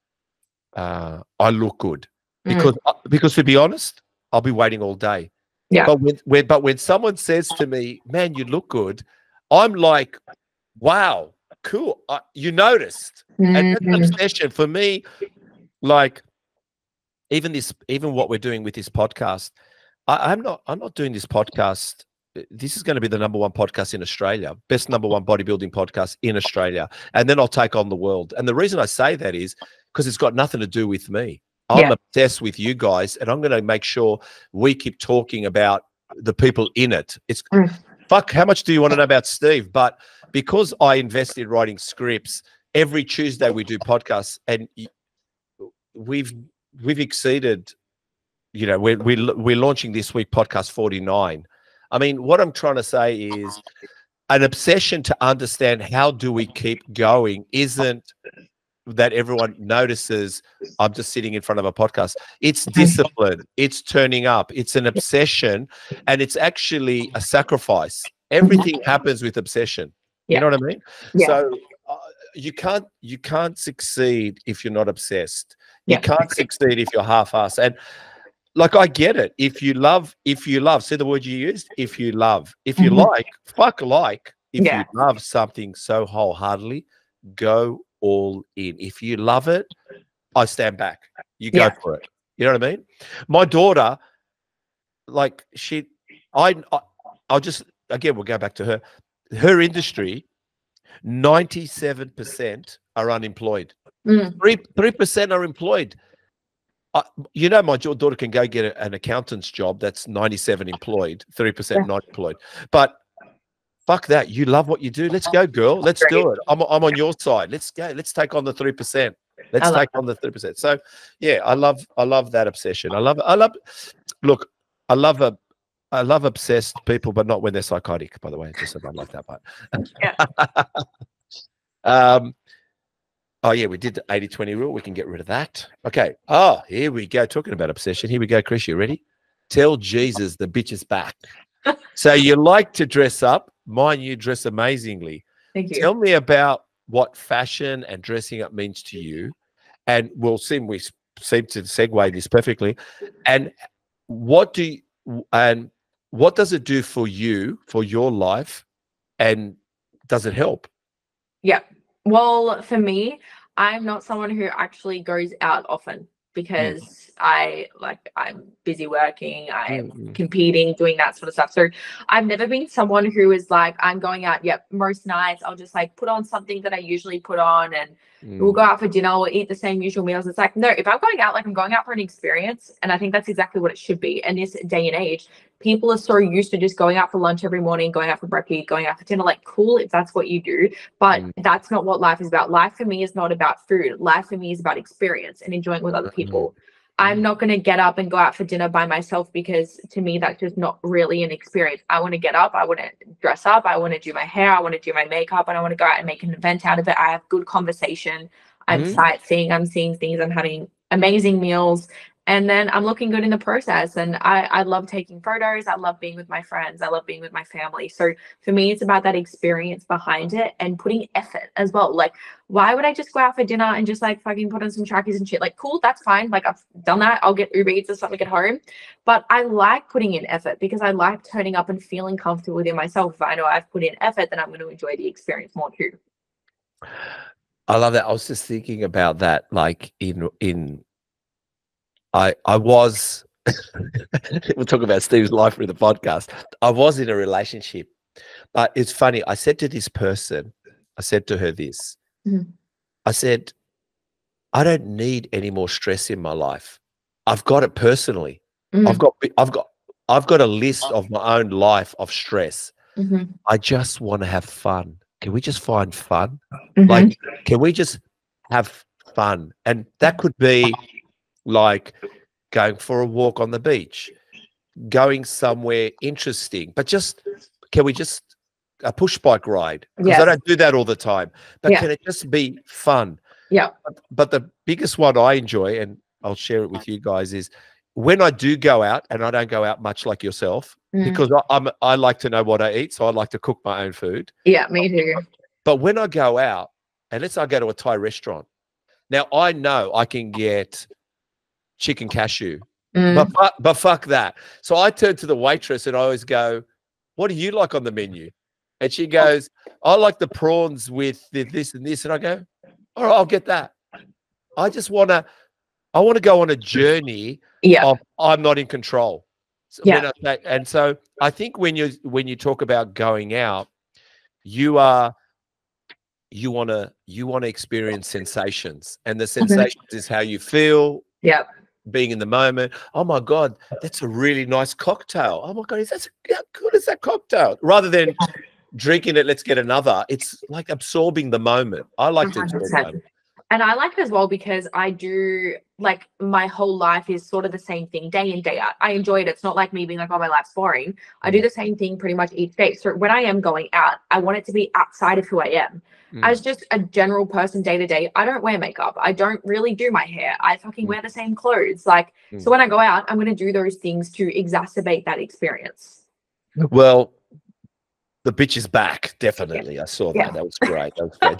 I look good. Because to be honest, I'll be waiting all day. Yeah. But when someone says to me, "Man, you look good," I'm like, "Wow, cool! You noticed." And that's an obsession for me. Like, even what we're doing with this podcast, I'm not doing this podcast. This is going to be the #1 podcast in Australia, best #1 bodybuilding podcast in Australia, and then I'll take on the world. And the reason I say that is because it's got nothing to do with me. I'm obsessed with you guys, and I'm going to make sure we keep talking about the people in it. It's fuck. How much do you want to know about Steve? But because I invest in writing scripts, every Tuesday we do podcasts, and we've exceeded. You know, we're launching this week podcast 49. I mean, what I'm trying to say is an obsession to understand how do we keep going isn't that everyone notices I'm just sitting in front of a podcast. It's discipline. It's turning up. It's an obsession, and it's actually a sacrifice. Everything happens with obsession. You know what I mean? Yeah. So you can't succeed if you're not obsessed. You can't succeed if you're half-assed. And like, I get it. If you love, see the word you used? If you love. If you like, fuck like. If you love something so wholeheartedly, go all in. If you love it, I stand back. You go for it. You know what I mean? My daughter, like, I'll just, again, we'll go back to her. Her industry, 97% are unemployed. 3% are employed. You know, my daughter can go get an accountant's job that's 97 employed, 3% not employed. But fuck that. You love what you do. Let's go, girl. Let's do it. I'm on your side. Let's go. Let's take on the 3%. Let's take on the 3%. So yeah, I love that obsession. I love obsessed people, but not when they're psychotic, by the way. Just I love that part. Oh yeah, we did the 80-20 rule. We can get rid of that. Okay. Oh, here we go. Talking about obsession. Here we go, Chris. You ready? Tell Jesus the bitch is back. So you like to dress up. Mind you, dress amazingly. Thank you. Tell me about what fashion and dressing up means to you. And we seem to segue this perfectly. And what does it do for you, for your life? And does it help? Yeah. Well, for me, I'm not someone who actually goes out often because I'm busy working, I'm competing, doing that sort of stuff. So I've never been someone who is like, I'm going out, most nights I'll just like put on something that I usually put on and we'll go out for dinner, we'll eat the same usual meals. It's like, no, if I'm going out, like I'm going out for an experience. And I think that's exactly what it should be. And this day and age, people are so used to just going out for lunch every morning, going out for breakfast, going out for dinner, like cool if that's what you do. But that's not what life is about. Life for me is not about food. Life for me is about experience and enjoying with other people. I'm not going to get up and go out for dinner by myself, because to me, that's just not really an experience. I want to get up. I want to dress up. I want to do my hair. I want to do my makeup, and I want to go out and make an event out of it. I have good conversation. I'm sightseeing. I'm seeing things. I'm having amazing meals. And then I'm looking good in the process. And I love taking photos. I love being with my friends. I love being with my family. So for me, it's about that experience behind it and putting effort as well. Like, why would I just go out for dinner and just like fucking put on some trackies and shit? Like, cool, that's fine. Like, I've done that. I'll get Uber Eats or something at home. But I like putting in effort, because I like turning up and feeling comfortable within myself. If I know I've put in effort, then I'm going to enjoy the experience more too. I love that. I was just thinking about that, like I was, we'll talk about Steve's life through the podcast. I was in a relationship, but it's funny. I said to this person, I said to her this, I said, I don't need any more stress in my life. I've got it personally. I've got a list of my own life of stress. I just want to have fun. Can we just find fun? Like, can we just have fun? And that could be like going for a walk on the beach, going somewhere interesting, but just, can we just a push bike ride? Because I don't do that all the time, but can it just be fun? Yeah. But the biggest one I enjoy, and I'll share it with you guys, is when I do go out, and I don't go out much like yourself, because I like to know what I eat, so I like to cook my own food. Yeah, me too. But when I go out, and let's say I go to a Thai restaurant, now I know I can get chicken cashew, but fuck that. So I turn to the waitress and I always go, what do you like on the menu? And she goes, I like the prawns with this and this. And I go, all right, I'll get that. I just want to go on a journey of I'm not in control. So and so I think when you talk about going out, you want to experience sensations, and the sensations is how you feel. Yeah. Being in the moment. Oh my God, that's a really nice cocktail. Oh my God, how good is that cocktail? Rather than drinking it, let's get another. It's like absorbing the moment. I like to absorb the moment. And I like it as well, because I do, like, my whole life is sort of the same thing day in, day out. I enjoy it. It's not like me being like, oh, my life's boring. I do the same thing pretty much each day. So when I am going out, I want it to be outside of who I am. As just a general person day to day, I don't wear makeup. I don't really do my hair. I fucking wear the same clothes. Like, so when I go out, I'm going to do those things to exacerbate that experience. Well, the bitch is back. Definitely. I saw that. That was great. That was great.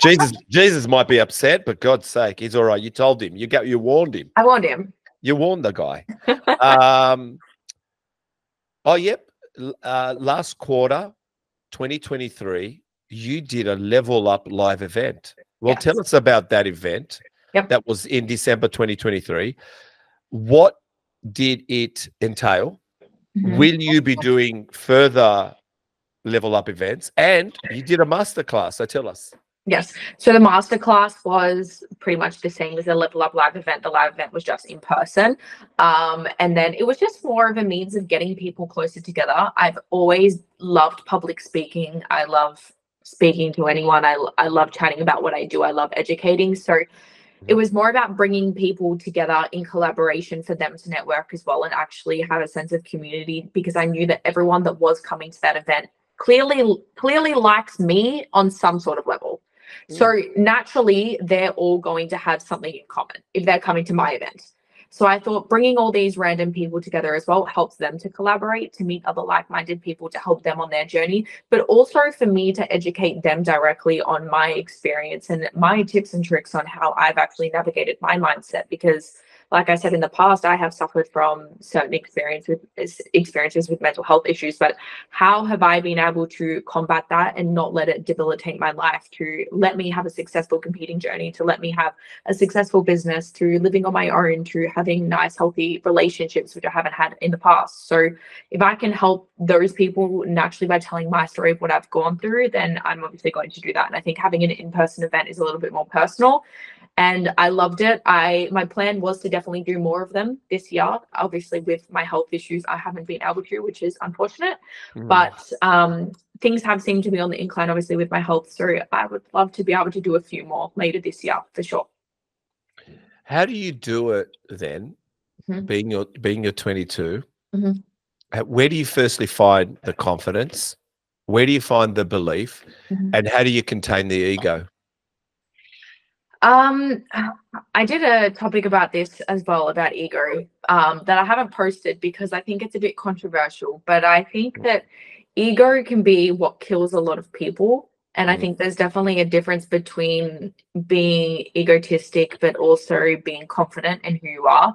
Jesus might be upset, but God's sake, he's all right. You told him. You warned him. I warned him. You warned the guy. Last quarter, 2023, you did a Level Up live event. Well, tell us about that event. That was in December 2023. What did it entail? Will you be doing further Level Up events? And you did a masterclass, so tell us. Yes. So the masterclass was pretty much the same as the Level Up live event. The live event was just in person. And then it was just more of a means of getting people closer together. I've always loved public speaking. I love speaking to anyone. I love chatting about what I do. I love educating. So it was more about bringing people together in collaboration for them to network as well and actually have a sense of community, because I knew that everyone that was coming to that event clearly likes me on some sort of level. So naturally, they're all going to have something in common if they're coming to my event. So I thought bringing all these random people together as well helps them to collaborate, to meet other like-minded people, to help them on their journey, but also for me to educate them directly on my experience and my tips and tricks on how I've actually navigated my mindset. Because like I said, in the past, I have suffered from certain experiences with mental health issues, but how have I been able to combat that and not let it debilitate my life, to let me have a successful competing journey, to let me have a successful business, to living on my own, to having nice, healthy relationships, which I haven't had in the past. So if I can help those people naturally by telling my story of what I've gone through, then I'm obviously going to do that. And I think having an in-person event is a little bit more personal. And I loved it. My plan was to definitely do more of them this year. Obviously, with my health issues, I haven't been able to, which is unfortunate. But things have seemed to be on the incline, obviously, with my health. So I would love to be able to do a few more later this year, for sure. How do you do it then? being you're 22, Mm-hmm. where do you firstly find the confidence? Where do you find the belief? Mm-hmm. And how do you contain the ego? I did a topic about this as well, about ego, that I haven't posted because I think it's a bit controversial, but I think that ego can be what kills a lot of people. And I think there's definitely a difference between being egotistic, but also being confident in who you are.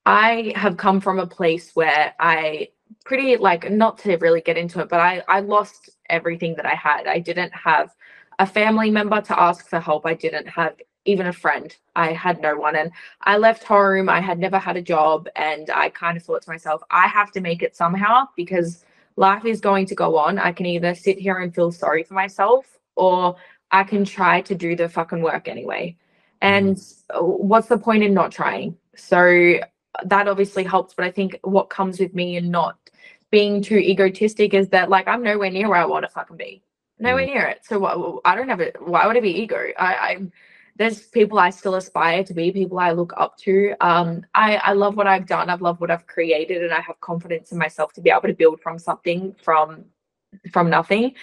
I have come from a place where I pretty, like, not to really get into it, but I lost everything that I had. I didn't have a family member to ask for help. I didn't have even a friend. I had no one. And I left home. I had never had a job. And I kind of thought to myself, I have to make it somehow because life is going to go on. I can either sit here and feel sorry for myself, or I can try to do the fucking work anyway. And what's the point in not trying? So that obviously helps. But I think what comes with me and not being too egotistic is that, like, I'm nowhere near where I want to fucking be. Nowhere near it. So I don't have it. Why would it be ego? There's people I still aspire to be, people I look up to. I love what I've done. I've loved what I've created, and I have confidence in myself to be able to build from something, from nothing.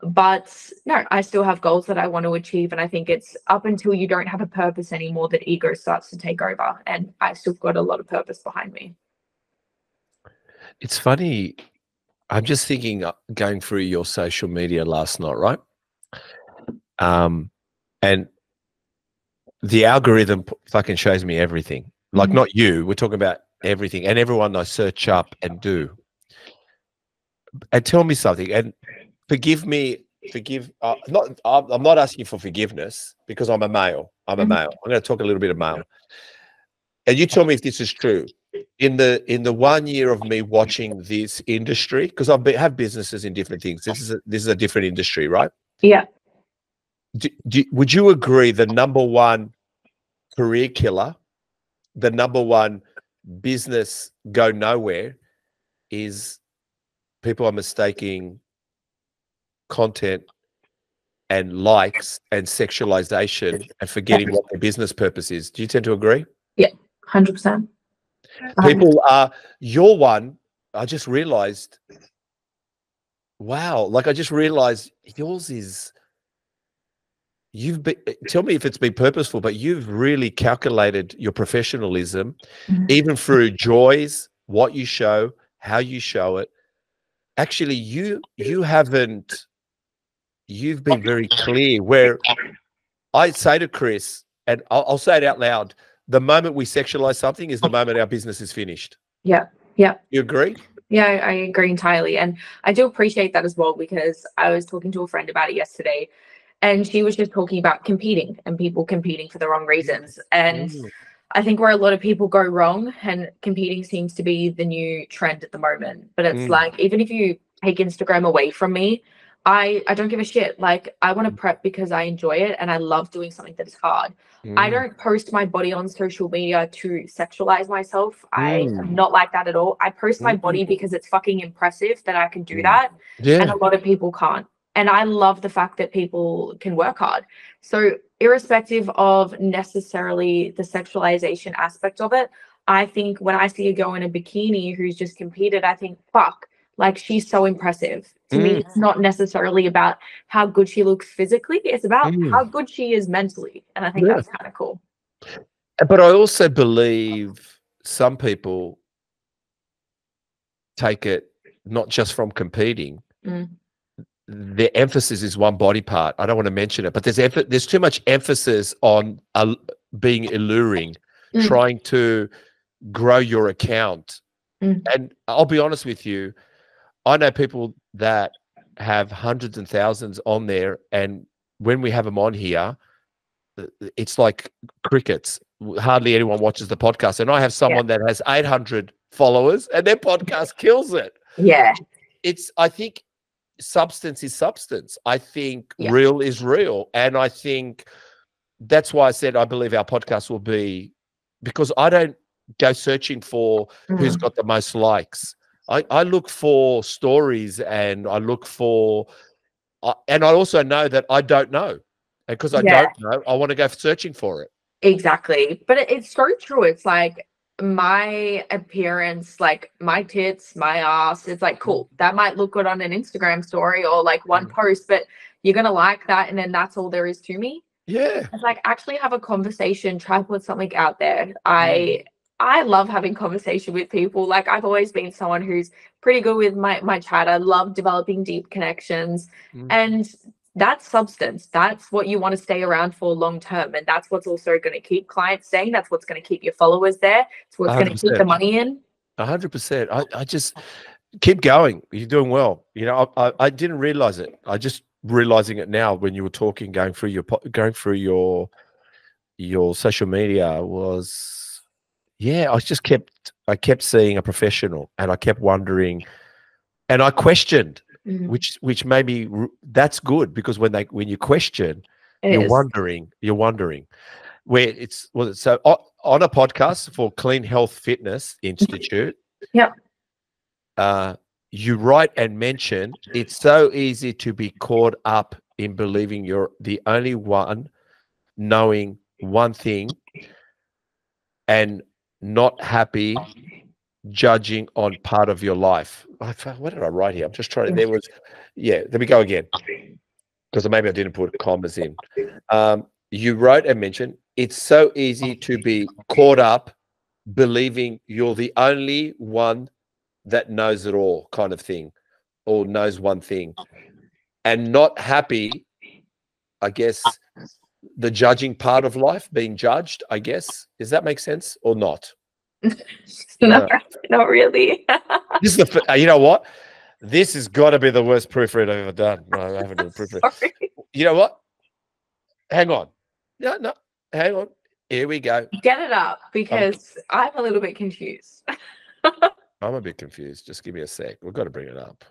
But no, I still have goals that I want to achieve. And I think it's up until you don't have a purpose anymore that ego starts to take over. And I still got a lot of purpose behind me. It's funny. I'm just thinking, going through your social media last night, right? And the algorithm fucking shows me everything. Like, not you, we're talking about everything and everyone I search up and do. And tell me something, and I'm not asking for forgiveness because I'm a male. I'm going to talk a little bit of male. And you tell me if this is true. In the 1 year of me watching this industry, because I have businesses in different things. This is a different industry, right? Yeah. Would you agree the number one career killer, the number one business go nowhere, is people are mistaking content and likes and sexualization and forgetting what their business purpose is? Do you tend to agree? Yeah, 100%. People are, your one, I just realized, wow, like I just realized yours is, tell me if it's been purposeful, but you've really calculated your professionalism, even through joys, what you show, how you show it. Actually, you've been very clear, where I say to Chris, and I'll say it out loud, the moment we sexualize something is the moment our business is finished. Yeah. Yeah. You agree? Yeah, I agree entirely. And I do appreciate that as well, because I was talking to a friend about it yesterday, and she was just talking about competing and people competing for the wrong reasons. And I think where a lot of people go wrong, and competing seems to be the new trend at the moment. But it's like, even if you take Instagram away from me, I don't give a shit. Like, I want to prep because I enjoy it and I love doing something that is hard. I don't post my body on social media to sexualize myself. I am not like that at all. I post my body because it's fucking impressive that I can do that. And a lot of people can't. And I love the fact that people can work hard. So irrespective of necessarily the sexualization aspect of it, I think when I see a girl in a bikini who's just competed, I think, fuck, like, she's so impressive. To me, it's not necessarily about how good she looks physically. It's about how good she is mentally. And I think that's kind of cool. But I also believe some people take it not just from competing. The emphasis is one body part. I don't want to mention it, but there's too much emphasis on being alluring, trying to grow your account. And I'll be honest with you, I know people that have hundreds and thousands on there, and when we have them on here, it's like crickets. Hardly anyone watches the podcast. And I have someone that has 800 followers and their podcast kills it. Yeah. I think substance is substance. I think real is real. And I think that's why I said I believe our podcast will be, because I don't go searching for who's got the most likes. I look for stories, and I look for, and I also know that I don't know. And because I don't know, I want to go searching for it. Exactly. But it's so true. It's like, my appearance, like my tits, my ass, it's like, cool, that might look good on an Instagram story or like one post, but you're gonna like that and then that's all there is to me. Yeah. It's like, actually have a conversation, try to put something out there. I love having conversation with people. Like, I've always been someone who's pretty good with my chat. I love developing deep connections, and that's substance. That's what you want to stay around for long term, and that's what's also going to keep clients staying. That's what's going to keep your followers there. It's what's going to keep the money in. 100%. I just keep going. You're doing well. You know, I didn't realize it. I just realizing it now when you were talking, going through your social media was, yeah. I kept seeing a professional, and I kept wondering, and I questioned. Which maybe that's good, because when you question, you're wondering where it's so on a podcast for Clean Health Fitness Institute. You write and mention it's so easy to be caught up in believing you're the only one knowing one thing and not happy judging on part of your life. What did I write here? I'm just trying to, let me go again, because maybe I didn't put commas in. You wrote and mentioned it's so easy to be caught up believing you're the only one that knows it all, kind of thing, or knows one thing, and not happy, I guess, the judging part of life, being judged, I guess. Does that make sense or not? Not really. This is you know what? This has got to be the worst proofread I've ever done. No, I haven't done a proofread. Sorry. You know what? Hang on. No, hang on. Here we go. Get it up, because I'm a little bit confused. I'm a bit confused. Just give me a sec. We've got to bring it up.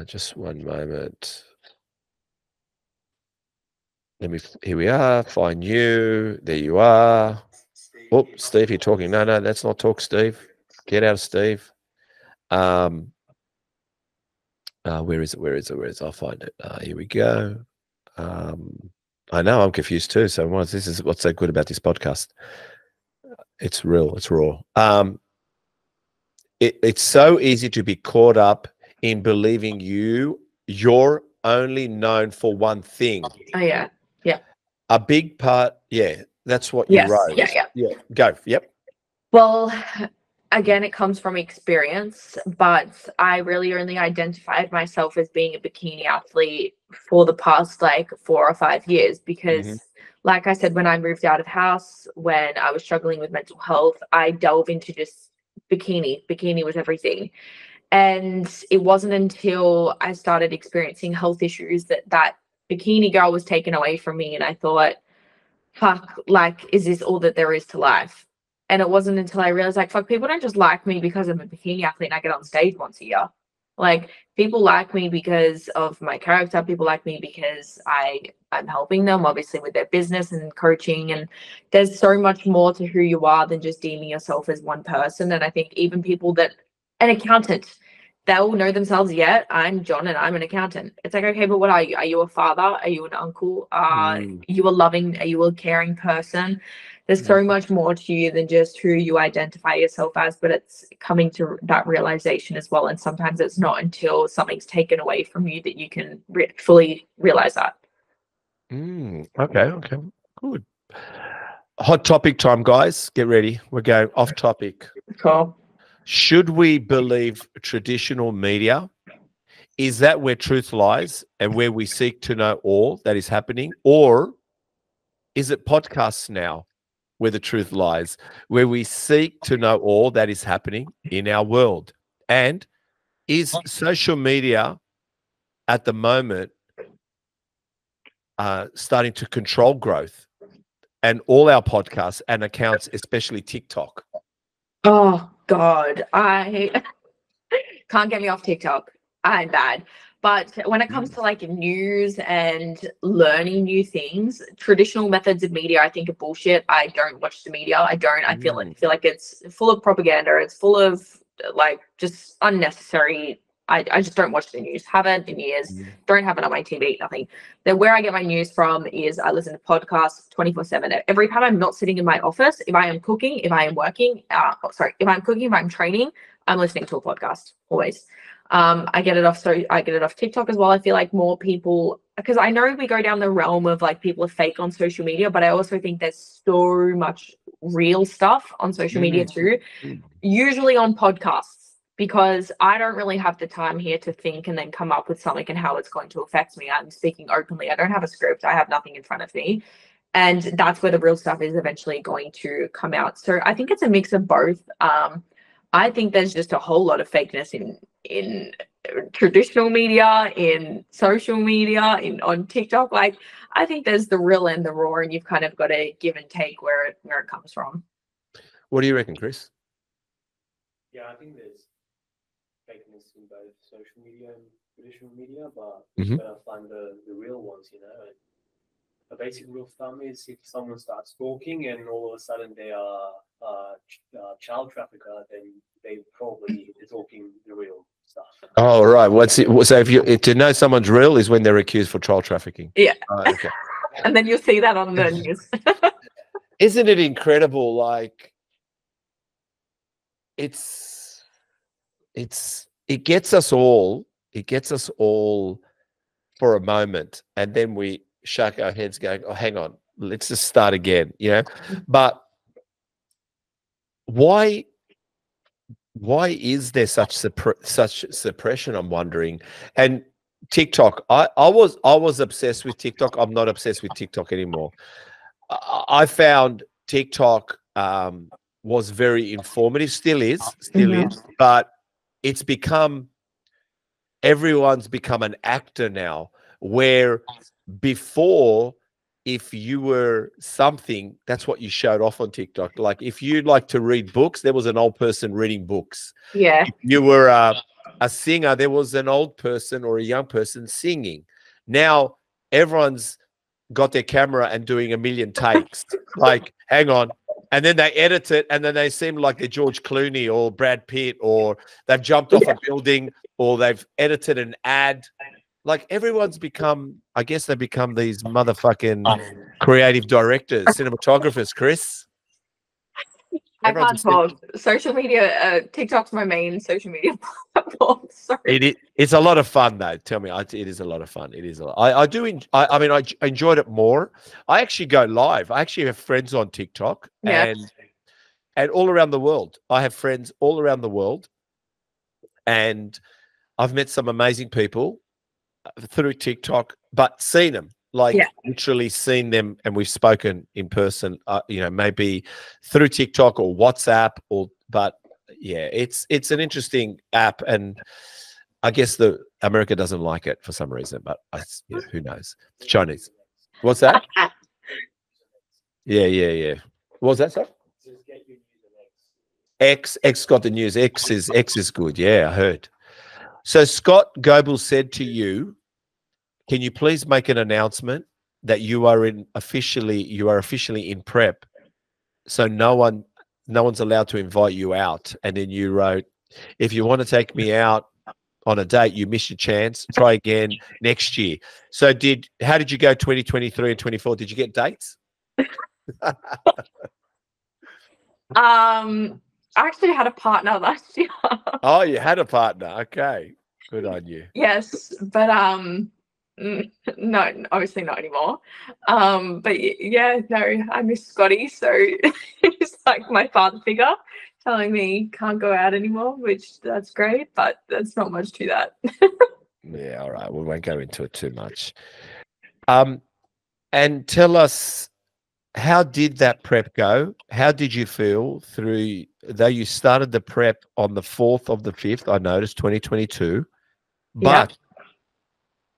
Just one moment. Here we are. Find you. There you are. Oh, Steve, you're talking. No, let's not talk, Steve. Get out of Steve. Where is it? I'll find it. Here we go. I know I'm confused too. So this is what's so good about this podcast. It's real. It's raw. It's so easy to be caught up in believing you're only known for one thing. Oh yeah. A big part, that's what you wrote. Yeah. Go. Yep. Well, again, it comes from experience, but I really only identified myself as being a bikini athlete for the past like 4 or 5 years, because like I said, when I moved out of house, when I was struggling with mental health, I delved into just bikini was everything. And it wasn't until I started experiencing health issues that bikini girl was taken away from me, and I thought, fuck, like, is this all that there is to life? And it wasn't until I realized, like, fuck, people don't just like me because I'm a bikini athlete and I get on stage once a year. Like, people like me because of my character. People like me because I'm helping them, obviously, with their business and coaching. And there's so much more to who you are than just deeming yourself as one person. And I think even people an accountant, they'll know themselves, I'm John and I'm an accountant. It's like, okay, but what are you? Are you a father? Are you an uncle? Are you a caring person? There's so much more to you than just who you identify yourself as, but it's coming to that realization as well. And sometimes it's not until something's taken away from you that you can fully realize that. Okay, good. Hot topic time, guys. Get ready. We're going off topic. Cool. Should we believe traditional media? Is that where truth lies and where we seek to know all that is happening? Or is it podcasts now where the truth lies, where we seek to know all that is happening in our world? And is social media at the moment starting to control growth and all our podcasts and accounts, especially TikTok? Oh, God, I can't get me off TikTok. I'm bad. But when it comes to like news and learning new things, traditional methods of media, I think, are bullshit. I don't watch the media. I feel like it's full of propaganda. It's full of like just unnecessary I just don't watch the news. Haven't in years. Don't have it on my TV, nothing. Then where I get my news from is I listen to podcasts 24/7. Every time I'm not sitting in my office, if I am cooking, if I am working, if I'm cooking, if I'm training, I'm listening to a podcast always. I get it off TikTok as well. I feel like more people, because I know we go down the realm of like people are fake on social media, but I also think there's so much real stuff on social media too, usually on podcasts, because I don't really have the time here to think and then come up with something and how it's going to affect me. I'm speaking openly. I don't have a script. I have nothing in front of me. And that's where the real stuff is eventually going to come out. So I think it's a mix of both. I think there's just a whole lot of fakeness in traditional media, in social media, on TikTok. Like, I think there's the real and the raw, and you've kind of got to give and take where it comes from. What do you reckon, Chris? Yeah, I think there's fakeness in both social media and traditional media, but I find the real ones, you know. And a basic rule of thumb is if someone starts talking and all of a sudden they are child trafficker, then they probably are talking the real stuff. Oh, right. So if to know someone's real is when they're accused for child trafficking. Yeah. Okay. And then you'll see that on the news. Isn't it incredible? Like, it gets us all for a moment, and then we shake our heads going, oh, hang on, let's just start again, you know. But why is there such suppression, I'm wondering? And TikTok, I was obsessed with TikTok. I'm not obsessed with TikTok anymore. I found TikTok was very informative, still is, but it's become, everyone's become an actor now, where before, if you were something, that's what you showed off on TikTok. Like, if you like to read books, there was an old person reading books. Yeah. If you were a singer, there was an old person or a young person singing. Now everyone's got their camera and doing a million takes. Like, hang on. And then they edit it, and then they seem like they're George Clooney or Brad Pitt, or they've jumped off a building, or they've edited an ad. Like, everyone's become, I guess they've become these motherfucking creative directors, cinematographers, Chris. I can't talk. Social media, TikTok's my main social media platform. Sorry. It's a lot of fun, though. Tell me, it is a lot of fun. It is a lot. I enjoyed it more. I actually go live. I actually have friends on TikTok, and all around the world. I have friends all around the world, and I've met some amazing people through TikTok, but seen them, like literally seen them, and we've spoken in person, you know, maybe through TikTok or WhatsApp, but yeah, it's an interesting app, and I guess America doesn't like it for some reason, but who knows? It's Chinese. What's that? Yeah. What was that, sir? X got the news. X is good. Yeah, I heard. So Scott Goebel said to you, can you please make an announcement that you are officially in prep, so no one's allowed to invite you out? And then you wrote, if you want to take me out on a date, you missed your chance. Try again next year. So how did you go 2023 and 24? Did you get dates? I actually had a partner last year. Oh, you had a partner. Okay. Good on you. Yes, but no, obviously not anymore. But yeah, no, I miss Scotty, so it's like my father figure telling me can't go out anymore, which that's great, but there's not much to that. Yeah, all right. We won't go into it too much. And tell us, how did that prep go? How did you feel through, though you started the prep on the 4th of the 5th, I noticed, 2022, but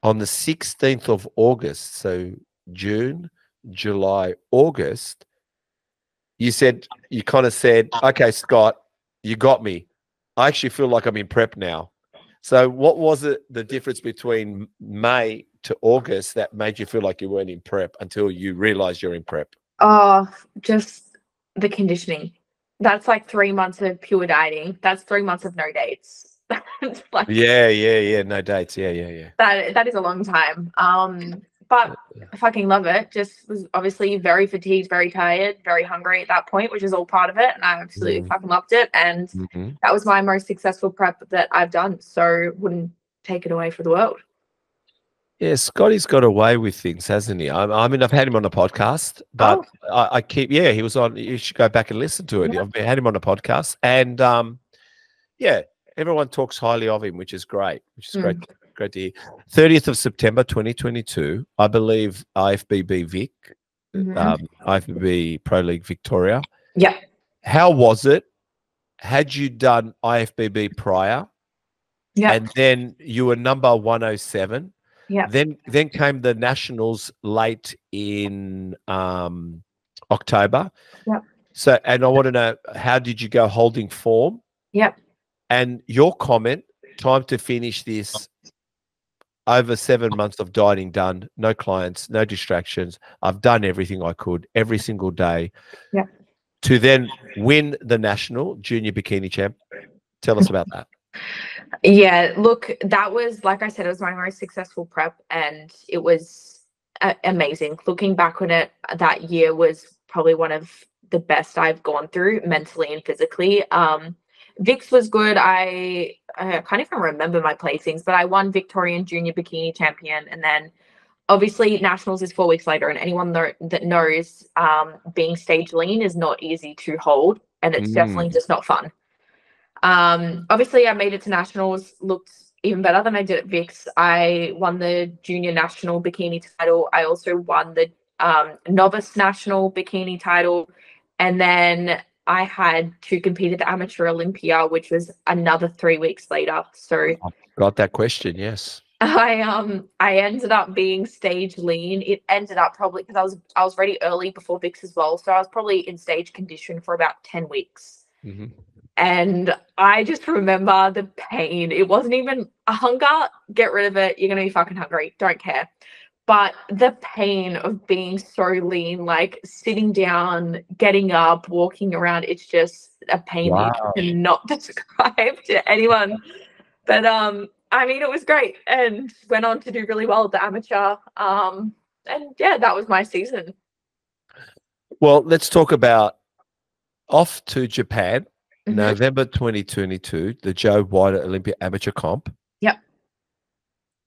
on the 16th of August, so June, July, August, you kind of said, okay, Scott, you got me. I actually feel like I'm in prep now. So what was it, the difference between May to August that made you feel like you weren't in prep until you realized you're in prep? Oh, just the conditioning. That's like 3 months of pure dieting. That's 3 months of no dates. Like, yeah. No dates. Yeah. that is a long time. But I fucking love it. Just was obviously very fatigued, very tired, very hungry at that point, which is all part of it. And I absolutely fucking loved it. And that was my most successful prep that I've done. So wouldn't take it away for the world. Yeah, Scotty's got away with things, hasn't he? I mean, I've had him on a podcast, but I keep, he was on. You should go back and listen to it. I've had him on a podcast, and everyone talks highly of him, which is great. Great to hear. 30th of September, 2022, I believe IFBB Vic, IFBB Pro League Victoria. Yeah. How was it? Had you done IFBB prior? Yeah. And then you were number 107. Yeah. Then came the nationals late in October. Yeah. So, and I want to know, how did you go holding form? Yeah. And your comment, time to finish this, over 7 months of dieting done, no clients, no distractions. I've done everything I could every single day. Yeah. To then win the national junior bikini champ. Tell us about that. Yeah, look, that was, like I said, it was my most successful prep, and it was amazing. Looking back on it, that year was probably one of the best I've gone through mentally and physically. Vic's was good. I can't even remember my placings, but I won Victorian Junior Bikini Champion, and then obviously nationals is 4 weeks later, and anyone that knows being stage lean is not easy to hold, and it's definitely just not fun. Obviously I made it to nationals, looked even better than I did at Vic's. I won the junior national bikini title. I also won the novice national bikini title, and then I had to compete at the amateur Olympia, which was another 3 weeks later. So got that question. Yes. I ended up being stage lean. It ended up probably because I was ready early before Vic's as well. So I was probably in stage condition for about 10 weeks. And I just remember the pain. It wasn't even a hunger. Get rid of it. You're going to be fucking hungry. Don't care. But the pain of being so lean, like sitting down, getting up, walking around, it's just a pain that you cannot describe to anyone. But I mean, it was great, and went on to do really well at the amateur. And yeah, that was my season. Well, let's talk about off to Japan. November 2022, the Joe White Olympia Amateur Comp. Yep.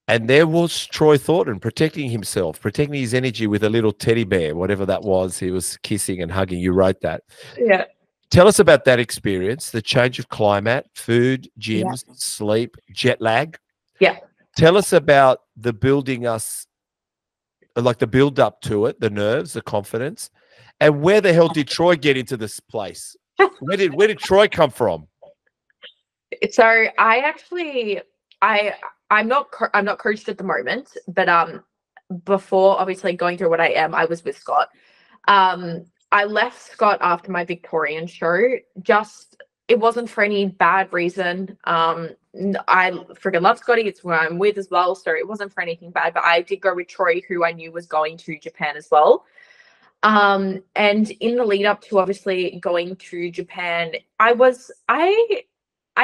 And there was Troy Thornton protecting himself, protecting his energy with a little teddy bear, whatever that was. He was kissing and hugging. You wrote that. Yeah. Tell us about that experience, the change of climate, food, gyms, sleep, jet lag. Yeah. Tell us about the building us, like the build up to it, the nerves, the confidence. And where the hell did Troy get into this place? Where did Troy come from? So I'm not coached at the moment, but before obviously going through what I am, I was with Scott. I left Scott after my Victorian show. Just, it wasn't for any bad reason. I freaking love Scotty. It's where I'm with as well, so it wasn't for anything bad. But I did go with Troy, who I knew was going to Japan as well. And in the lead up to obviously going to Japan, I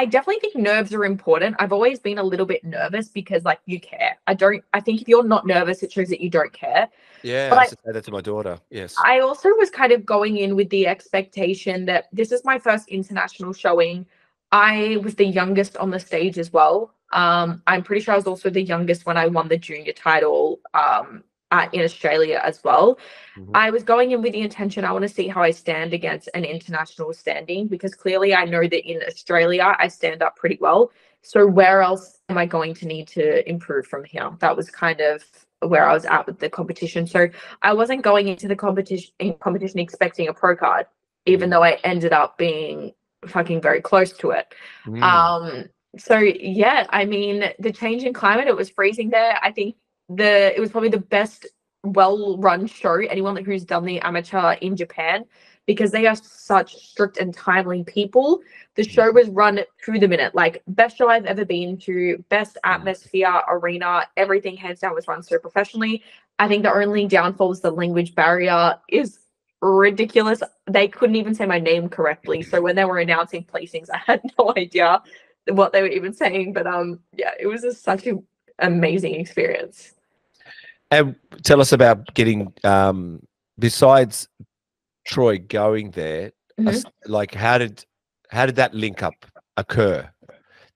definitely think nerves are important. I've always been a little bit nervous because, like, you care. I think if you're not nervous, it shows that you don't care. Yeah, but I used to say that to my daughter. Yes. I also was kind of going in with the expectation that this is my first international showing. I was the youngest on the stage as well. I'm pretty sure I was also the youngest when I won the junior title in Australia as well. I was going in with the intention, I want to see how I stand against an international standing, because clearly I know that in Australia I stand up pretty well. So where else am I going to need to improve from here? That was kind of where I was at with the competition. So I wasn't going into the competition expecting a pro card, even though I ended up being fucking very close to it. So yeah, I mean, the change in climate, it was freezing there. I think it was probably the best well-run show, anyone who's done the amateur in Japan, because they are such strict and timely people. The show was run to the minute, like best show I've ever been to, best atmosphere, arena, everything hands down was run so professionally. I think the only downfall is the language barrier is ridiculous. They couldn't even say my name correctly. So when they were announcing placings, I had no idea what they were even saying. But yeah, it was such an amazing experience. And tell us about getting besides Troy going there, like how did that link up occur?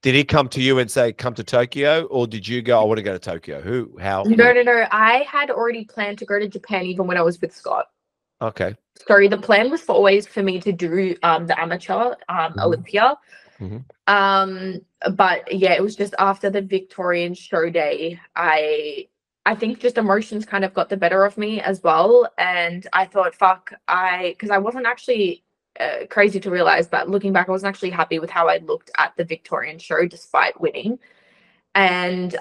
Did he come to you and say, come to Tokyo, or did you go, I want to go to Tokyo? How? No. I had already planned to go to Japan even when I was with Scott. Okay. Sorry, the plan was always for me to do the amateur Olympia. But yeah, it was just after the Victorian show day, I think just emotions kind of got the better of me as well. And I thought, because I wasn't actually crazy to realize, but looking back, I wasn't actually happy with how I looked at the Victorian show despite winning. And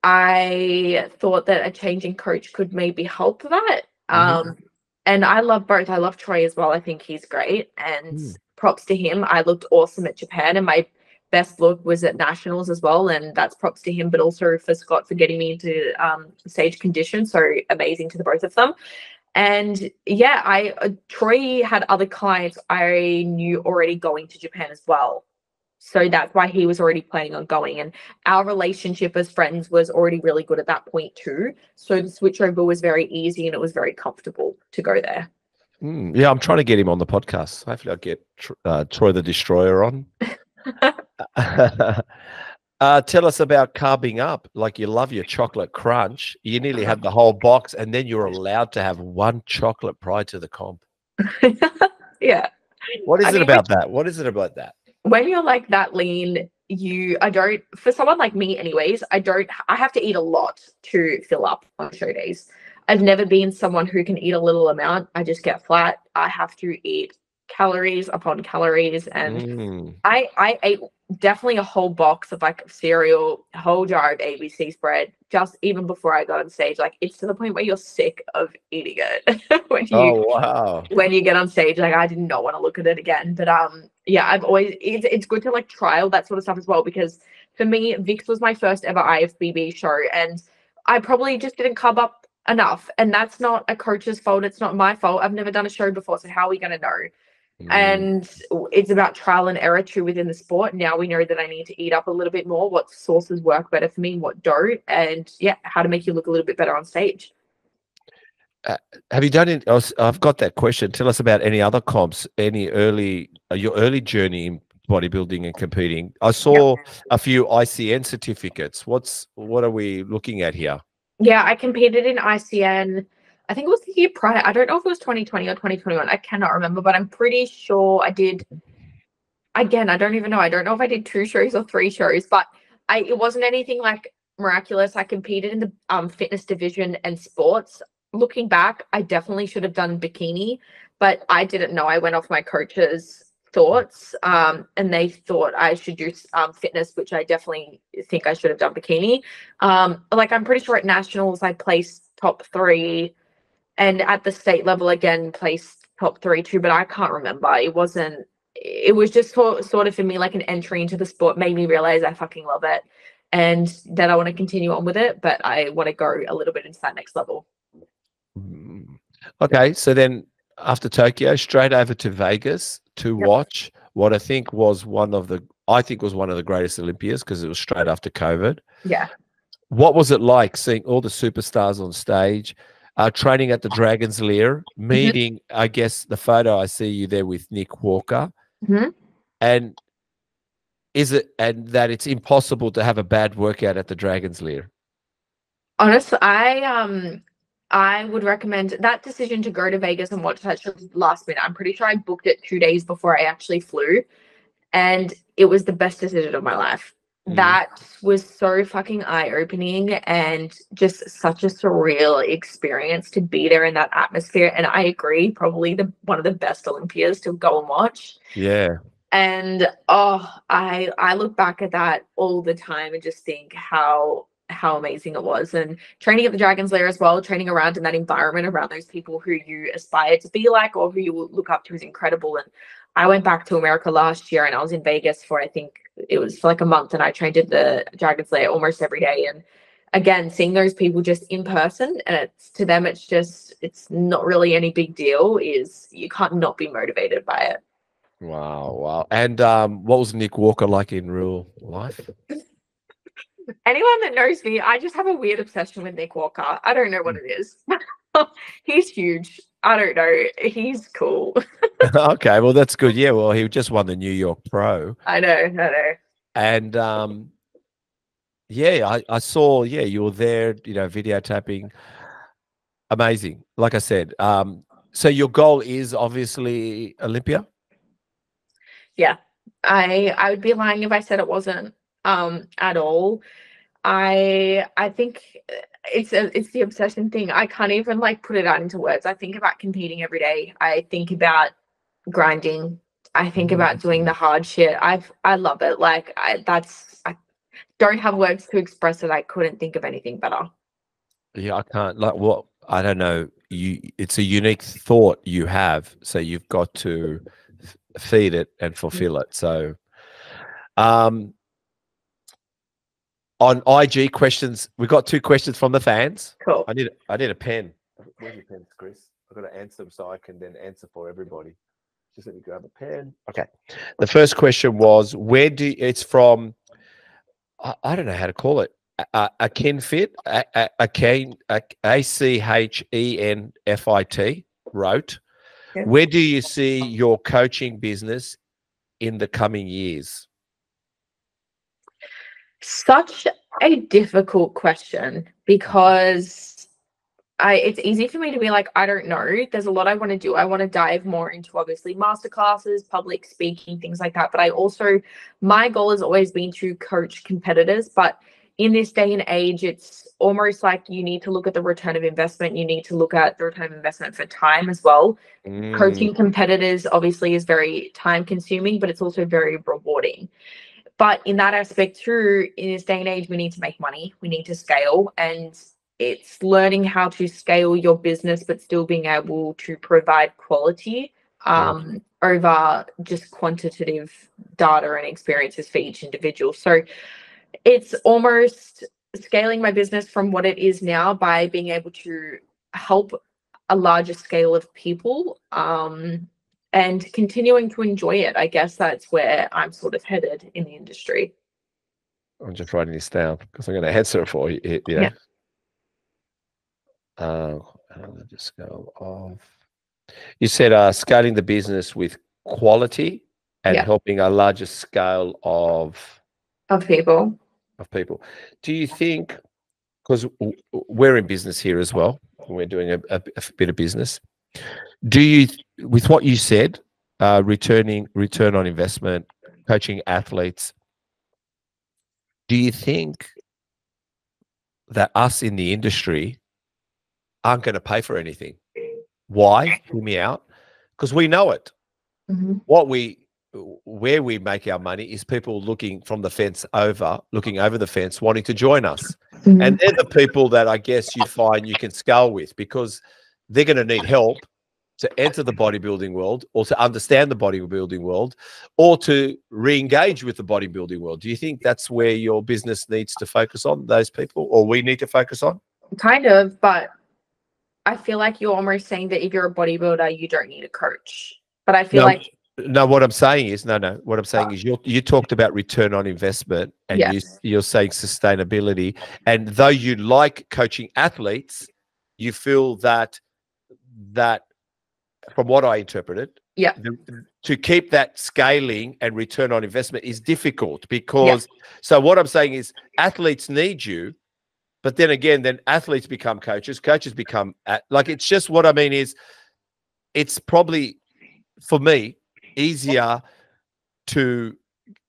I thought that a changing coach could maybe help that. And I love both. I love Troy as well. I think he's great. And props to him. I looked awesome at Japan, and my best look was at nationals as well. And that's props to him, but also for Scott for getting me into stage condition. So amazing to the both of them. And yeah, Troy had other clients I knew already going to Japan as well. So that's why he was already planning on going. And our relationship as friends was already really good at that point too. So the switchover was very easy, and it was very comfortable to go there. Yeah, I'm trying to get him on the podcast. Hopefully I'll get Troy the Destroyer on. Tell us about carving up. Like, you love your chocolate crunch. You nearly had the whole box, and then you're allowed to have one chocolate prior to the comp. Yeah. What is it about that? What is it about that? When you're like that lean, for someone like me anyways, I have to eat a lot to fill up on show days. I've never been someone who can eat a little amount. I just get flat. I have to eat calories upon calories. And I ate definitely a whole box of like cereal, a whole jar of ABC spread, just even before I got on stage. Like, it's to the point where you're sick of eating it when you get on stage. Like, I did not want to look at it again. But yeah, I've always, it's good to like trial that sort of stuff as well, because for me, Vix was my first ever IFBB show, and I probably just didn't carb up enough. And that's not a coach's fault. It's not my fault. I've never done a show before, so how are we going to know? And it's about trial and error too within the sport. Now we know that I need to eat up a little bit more, what sources work better for me, what don't, and yeah, how to make you look a little bit better on stage. Have you done it? I've got that question. Tell us about any other comps, your early journey in bodybuilding and competing. I saw a few ICN certificates. What are we looking at here? Yeah, I competed in ICN. I think it was the year prior. I don't know if it was 2020 or 2021. I cannot remember, but I'm pretty sure I did. Again, I don't even know. I don't know if I did 2 shows or 3 shows, but it wasn't anything like miraculous. I competed in the fitness division and sports. Looking back, I definitely should have done bikini, but I didn't know. I went off my coach's thoughts, and they thought I should do fitness, which I definitely think I should have done bikini. Like, I'm pretty sure at nationals I placed top 3. And at the state level, again, placed top 3 too, but I can't remember. It was just sort of for me, like an entry into the sport, made me realize I fucking love it and that I want to continue on with it, but I want to go a little bit into that next level. Okay, so then after Tokyo, straight over to Vegas to watch what I think was one of the greatest Olympias, because it was straight after COVID. Yeah. What was it like seeing all the superstars on stage? Training at the Dragon's Lair, meeting, I guess, the photo I see you there with Nick Walker. And that it's impossible to have a bad workout at the Dragon's Lair? Honestly, I would recommend that decision to go to Vegas and watch that show last minute. I'm pretty sure I booked it 2 days before I actually flew, and it was the best decision of my life. That was so fucking eye-opening and just such a surreal experience to be there in that atmosphere. And I agree, probably one of the best Olympias to go and watch. Yeah. And I look back at that all the time and just think how amazing it was. And training at the Dragon's Lair as well, training around in that environment around those people who you aspire to be like or who you look up to is incredible. And I went back to America last year and I was in Vegas for, I think it was for like a month, and I trained at the Dragon's Lair almost every day. And again, seeing those people just in person, and to them it's not really any big deal, is you can't not be motivated by it. Wow, wow. And what was Nick Walker like in real life? Anyone that knows me, I just have a weird obsession with Nick Walker. I don't know what it is. He's huge. I don't know. He's cool. Okay, well, that's good. Yeah, well, he just won the New York Pro. I know. And yeah, I saw, yeah, you were there, you know, videotaping. Amazing. Like I said, so your goal is obviously Olympia? Yeah. I would be lying if I said it wasn't at all. I think it's the obsession thing. I can't even like put it out into words. I think about competing every day. I think about grinding. I think about doing the hard shit. I love it. Like I don't have words to express it. I couldn't think of anything better. Yeah, I can't, like, what, I don't know. It's a unique thought you have, so you've got to feed it and fulfill it. So on IG questions, we got 2 questions from the fans. Cool. I need a pen. Where's your pen, Chris? I've got to answer them so I can then answer for everybody. Just let me grab a pen. Okay. The first question was, it's from, I don't know how to call it. A Kenfit, ACHENFIT wrote, Yeah. where do you see your coaching business in the coming years? Such a difficult question, because it's easy for me to be like, I don't know. There's a lot I want to do. I want to dive more into obviously masterclasses, public speaking, things like that. But my goal has always been to coach competitors. But in this day and age, it's almost like you need to look at the return of investment. You need to look at the return of investment for time as well. Coaching competitors obviously is very time consuming, but it's also very rewarding. But in that aspect too, in this day and age, we need to make money. We need to scale, and it's learning how to scale your business, but still being able to provide quality over just quantitative data and experiences for each individual. So it's almost scaling my business from what it is now by being able to help a larger scale of people, and continuing to enjoy it. I guess that's where I'm sort of headed in the industry. I'm just writing this down because I'm going to answer it for you. Yeah. Just go off. You said scaling the business with quality and helping a larger scale of people. Do you think, because we're in business here as well, we're doing a bit of business, do you, with what you said, return on investment, coaching athletes, do you think that us in the industry aren't going to pay for anything? Why? Hear me out. Because we know it. Where we make our money is people looking over the fence, wanting to join us. And they're the people that I guess you find you can scale with, because they're going to need help to enter the bodybuilding world, or to understand the bodybuilding world, or to re-engage with the bodybuilding world. Do you think that's where your business needs to focus on, those people, or we need to focus on? Kind of, but I feel like you're almost saying that if you're a bodybuilder, you don't need a coach. But I feel no, what I'm saying is, what I'm saying is you talked about return on investment, and you're saying sustainability. And though you like coaching athletes, you feel that from what I interpreted, to keep that scaling and return on investment is difficult, because so what I'm saying is athletes need you, but then again, athletes become coaches become like, it's just, what I mean is, it's probably for me easier to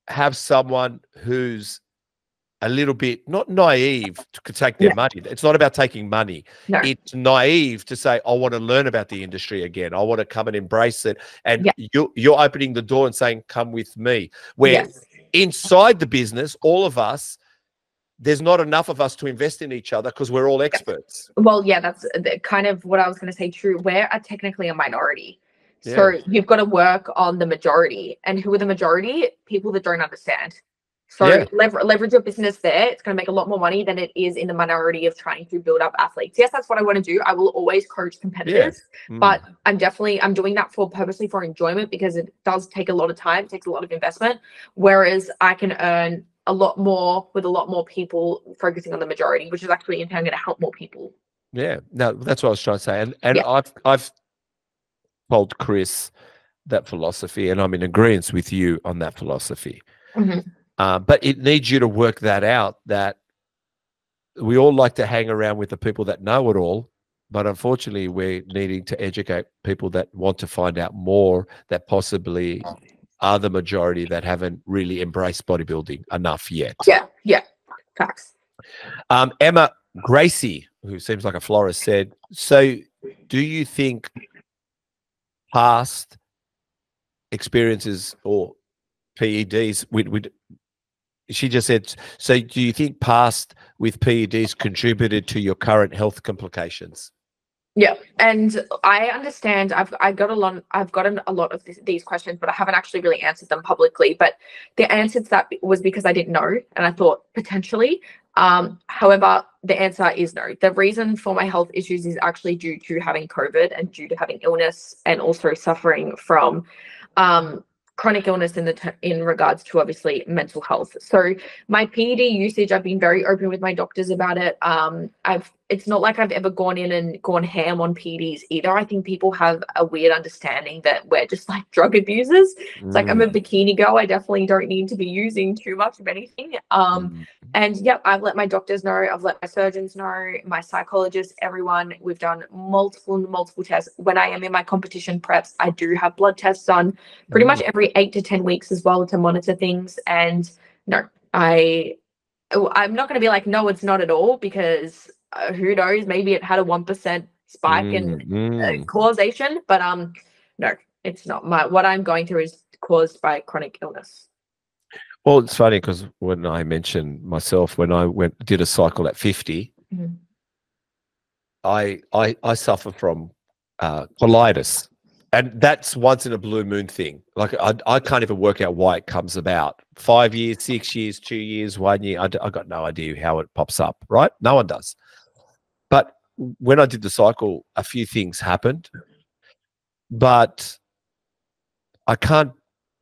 have someone who's a little bit not naive to take their money. It's not about taking money. No. It's naive to say, I want to learn about the industry again. I want to come and embrace it. And you're opening the door and saying, come with me. Where inside the business, all of us, there's not enough of us to invest in each other because we're all experts. Well, yeah, that's kind of what I was going to say. True. We're technically a minority. So you've got to work on the majority. And who are the majority? People that don't understand. So Yeah. leverage your business there. It's going to make a lot more money than it is in the minority of trying to build up athletes. Yes, that's what I want to do. I will always coach competitors, but I'm doing that purposely for enjoyment, because it does take a lot of time, it takes a lot of investment. Whereas I can earn a lot more with a lot more people focusing on the majority, which is actually in turn going to help more people. Yeah, no, that's what I was trying to say. And I've told Chris that philosophy, and I'm in agreement with you on that philosophy. But it needs you to work that out, that we all like to hang around with the people that know it all, but unfortunately we're needing to educate people that want to find out more, that possibly are the majority that haven't really embraced bodybuilding enough yet. Yeah, facts. Emma Gracie, who seems like a florist, said, so do you think past experiences or PEDs she just said, so do you think past with PEDs contributed to your current health complications? Yeah, and I understand. I've gotten a lot of these questions, but I haven't actually really answered them publicly. But the answer to that was because I didn't know, and I thought potentially. However, the answer is no. The reason for my health issues is actually due to having COVID and due to having illness, and also suffering from chronic illness in regards to obviously mental health. So my PED usage, I've been very open with my doctors about it. It's not like I've ever gone in and gone ham on PEDs either. I think people have a weird understanding that we're just like drug abusers. It's like, I'm a bikini girl. I definitely don't need to be using too much of anything. And yep, I've let my doctors know. I've let my surgeons know, my psychologists, everyone. We've done multiple tests. When I am in my competition preps, I do have blood tests done pretty much every 8 to 10 weeks as well to monitor things. And no, I'm not going to be like, no, it's not at all, because who knows, maybe it had a 1% spike in causation, but no, it's not. What I'm going through is caused by chronic illness. Well, it's funny because when I mentioned myself, when I did a cycle at 50, I suffer from colitis. And that's once in a blue moon thing. Like I can't even work out why it comes about. 5 years, 6 years, 2 years, 1 year. I got no idea how it pops up, right? No one does. But when I did the cycle, a few things happened. But I can't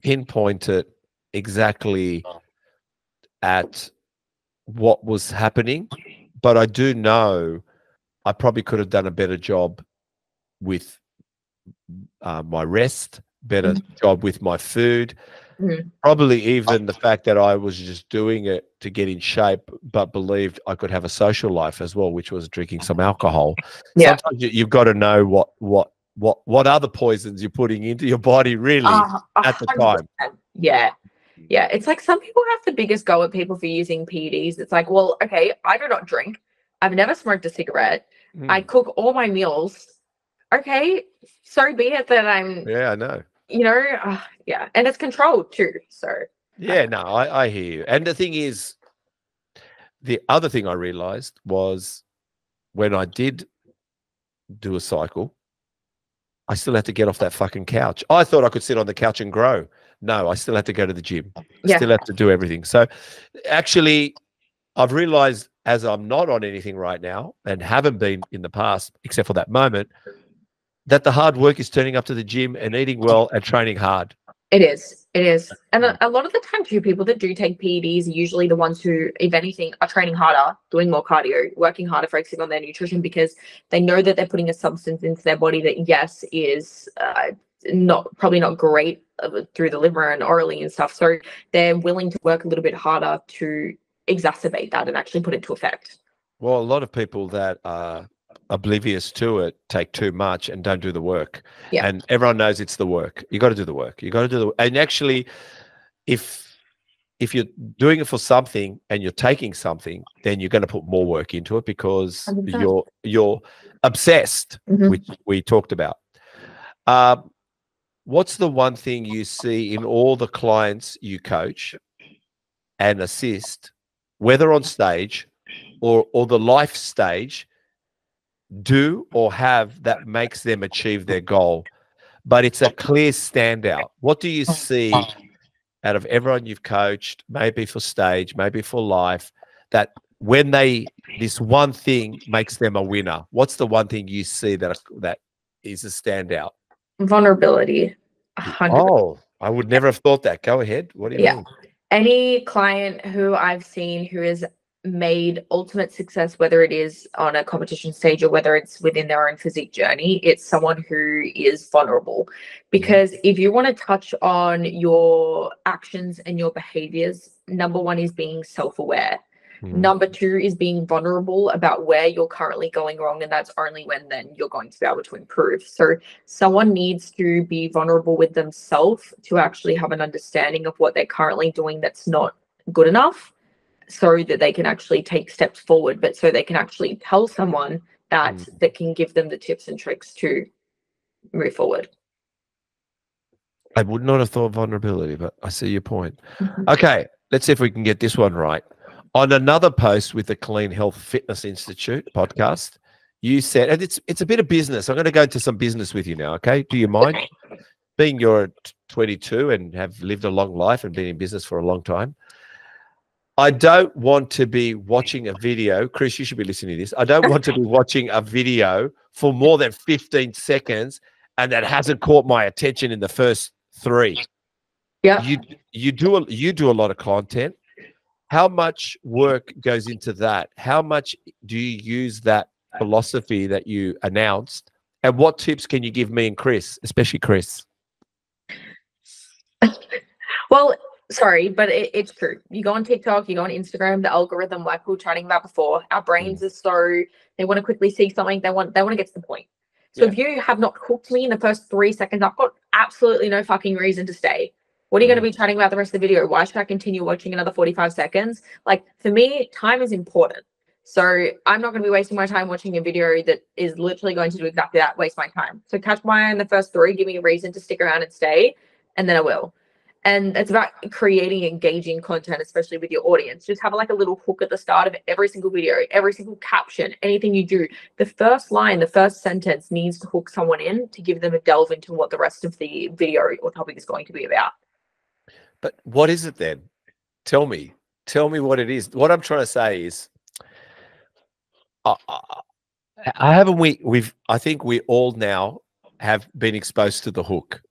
pinpoint it exactly at what was happening. But I do know I probably could have done a better job with my rest, better job with my food, probably even the fact that I was just doing it to get in shape, but believed I could have a social life as well, which was drinking some alcohol. Sometimes you've got to know what other poisons you're putting into your body, really, at the time. Yeah, it's like some people have the biggest go at people for using PEDs. It's like, well, okay, I do not drink, I've never smoked a cigarette, I cook all my meals. Okay, so be it that I'm. Yeah, I know. You know, yeah, and it's controlled too. So yeah, no, I hear you. And the thing is, the other thing I realized was when I did do a cycle, I still had to get off that fucking couch. I thought I could sit on the couch and grow. No, I still had to go to the gym. I still had to do everything. So actually, I've realized, as I'm not on anything right now and haven't been in the past, except for that moment, that the hard work is turning up to the gym and eating well and training hard. It is. And a lot of the time too, people that do take PEDs are usually the ones who, if anything, are training harder, doing more cardio, working harder, focusing on their nutrition, because they know that they're putting a substance into their body that, yes, is probably not great through the liver and orally and stuff. So they're willing to work a little bit harder to exacerbate that and actually put it into effect. Well, a lot of people that are oblivious to it take too much and don't do the work. And everyone knows it's the work. You got to do the work. And actually, if you're doing it for something and you're taking something, then you're going to put more work into it, because 100%. You're obsessed, which we talked about. What's the one thing you see in all the clients you coach and assist, whether on stage or the life stage, do or have that makes them achieve their goal, but it's a clear standout? What do you see out of everyone you've coached, maybe for stage, maybe for life, that when this one thing makes them a winner? What's the one thing you see that is a standout? Vulnerability. 100%. Oh, I would never have thought that. Go ahead. What do you mean? Any client who I've seen who has made ultimate success, whether it is on a competition stage or whether it's within their own physique journey, it's someone who is vulnerable. Because if you want to touch on your actions and your behaviors, number one is being self-aware. Number two is being vulnerable about where you're currently going wrong, and that's only when then you're going to be able to improve. So someone needs to be vulnerable with themselves to actually have an understanding of what they're currently doing that's not good enough, so that they can actually take steps forward, but so they can actually tell someone that can give them the tips and tricks to move forward. I would not have thought vulnerability, but I see your point. Okay, let's see if we can get this one right. On another post with the Clean Health Fitness Institute podcast, you said, and it's a bit of business. I'm going to go into some business with you now, okay? Do you mind? Being you're 22 and have lived a long life and been in business for a long time, I don't want to be watching a video. Chris, you should be listening to this. I don't want to be watching a video for more than 15 seconds and that hasn't caught my attention in the first 3. Yeah. You do a lot of content. How much work goes into that? How much do you use that philosophy that you announced? And what tips can you give me and Chris, especially Chris? Well, sorry, but it's true. You go on TikTok, you go on Instagram, the algorithm, like we were chatting about before, our brains are so, they want to quickly see something, they want to get to the point. So if you have not hooked me in the first 3 seconds, I've got absolutely no fucking reason to stay. What are you going to be chatting about the rest of the video? Why should I continue watching another 45 seconds? Like, for me, time is important. So I'm not going to be wasting my time watching a video that is literally going to do exactly that, waste my time. So catch my eye in the first 3, give me a reason to stick around and stay, and then I will. And it's about creating engaging content, especially with your audience. Just have like a little hook at the start of every single video, every single caption, anything you do. The first line, the first sentence needs to hook someone in to give them a delve into what the rest of the video or topic is going to be about. But what is it then? Tell me what it is. What I'm trying to say is, I think we all now have been exposed to the hook.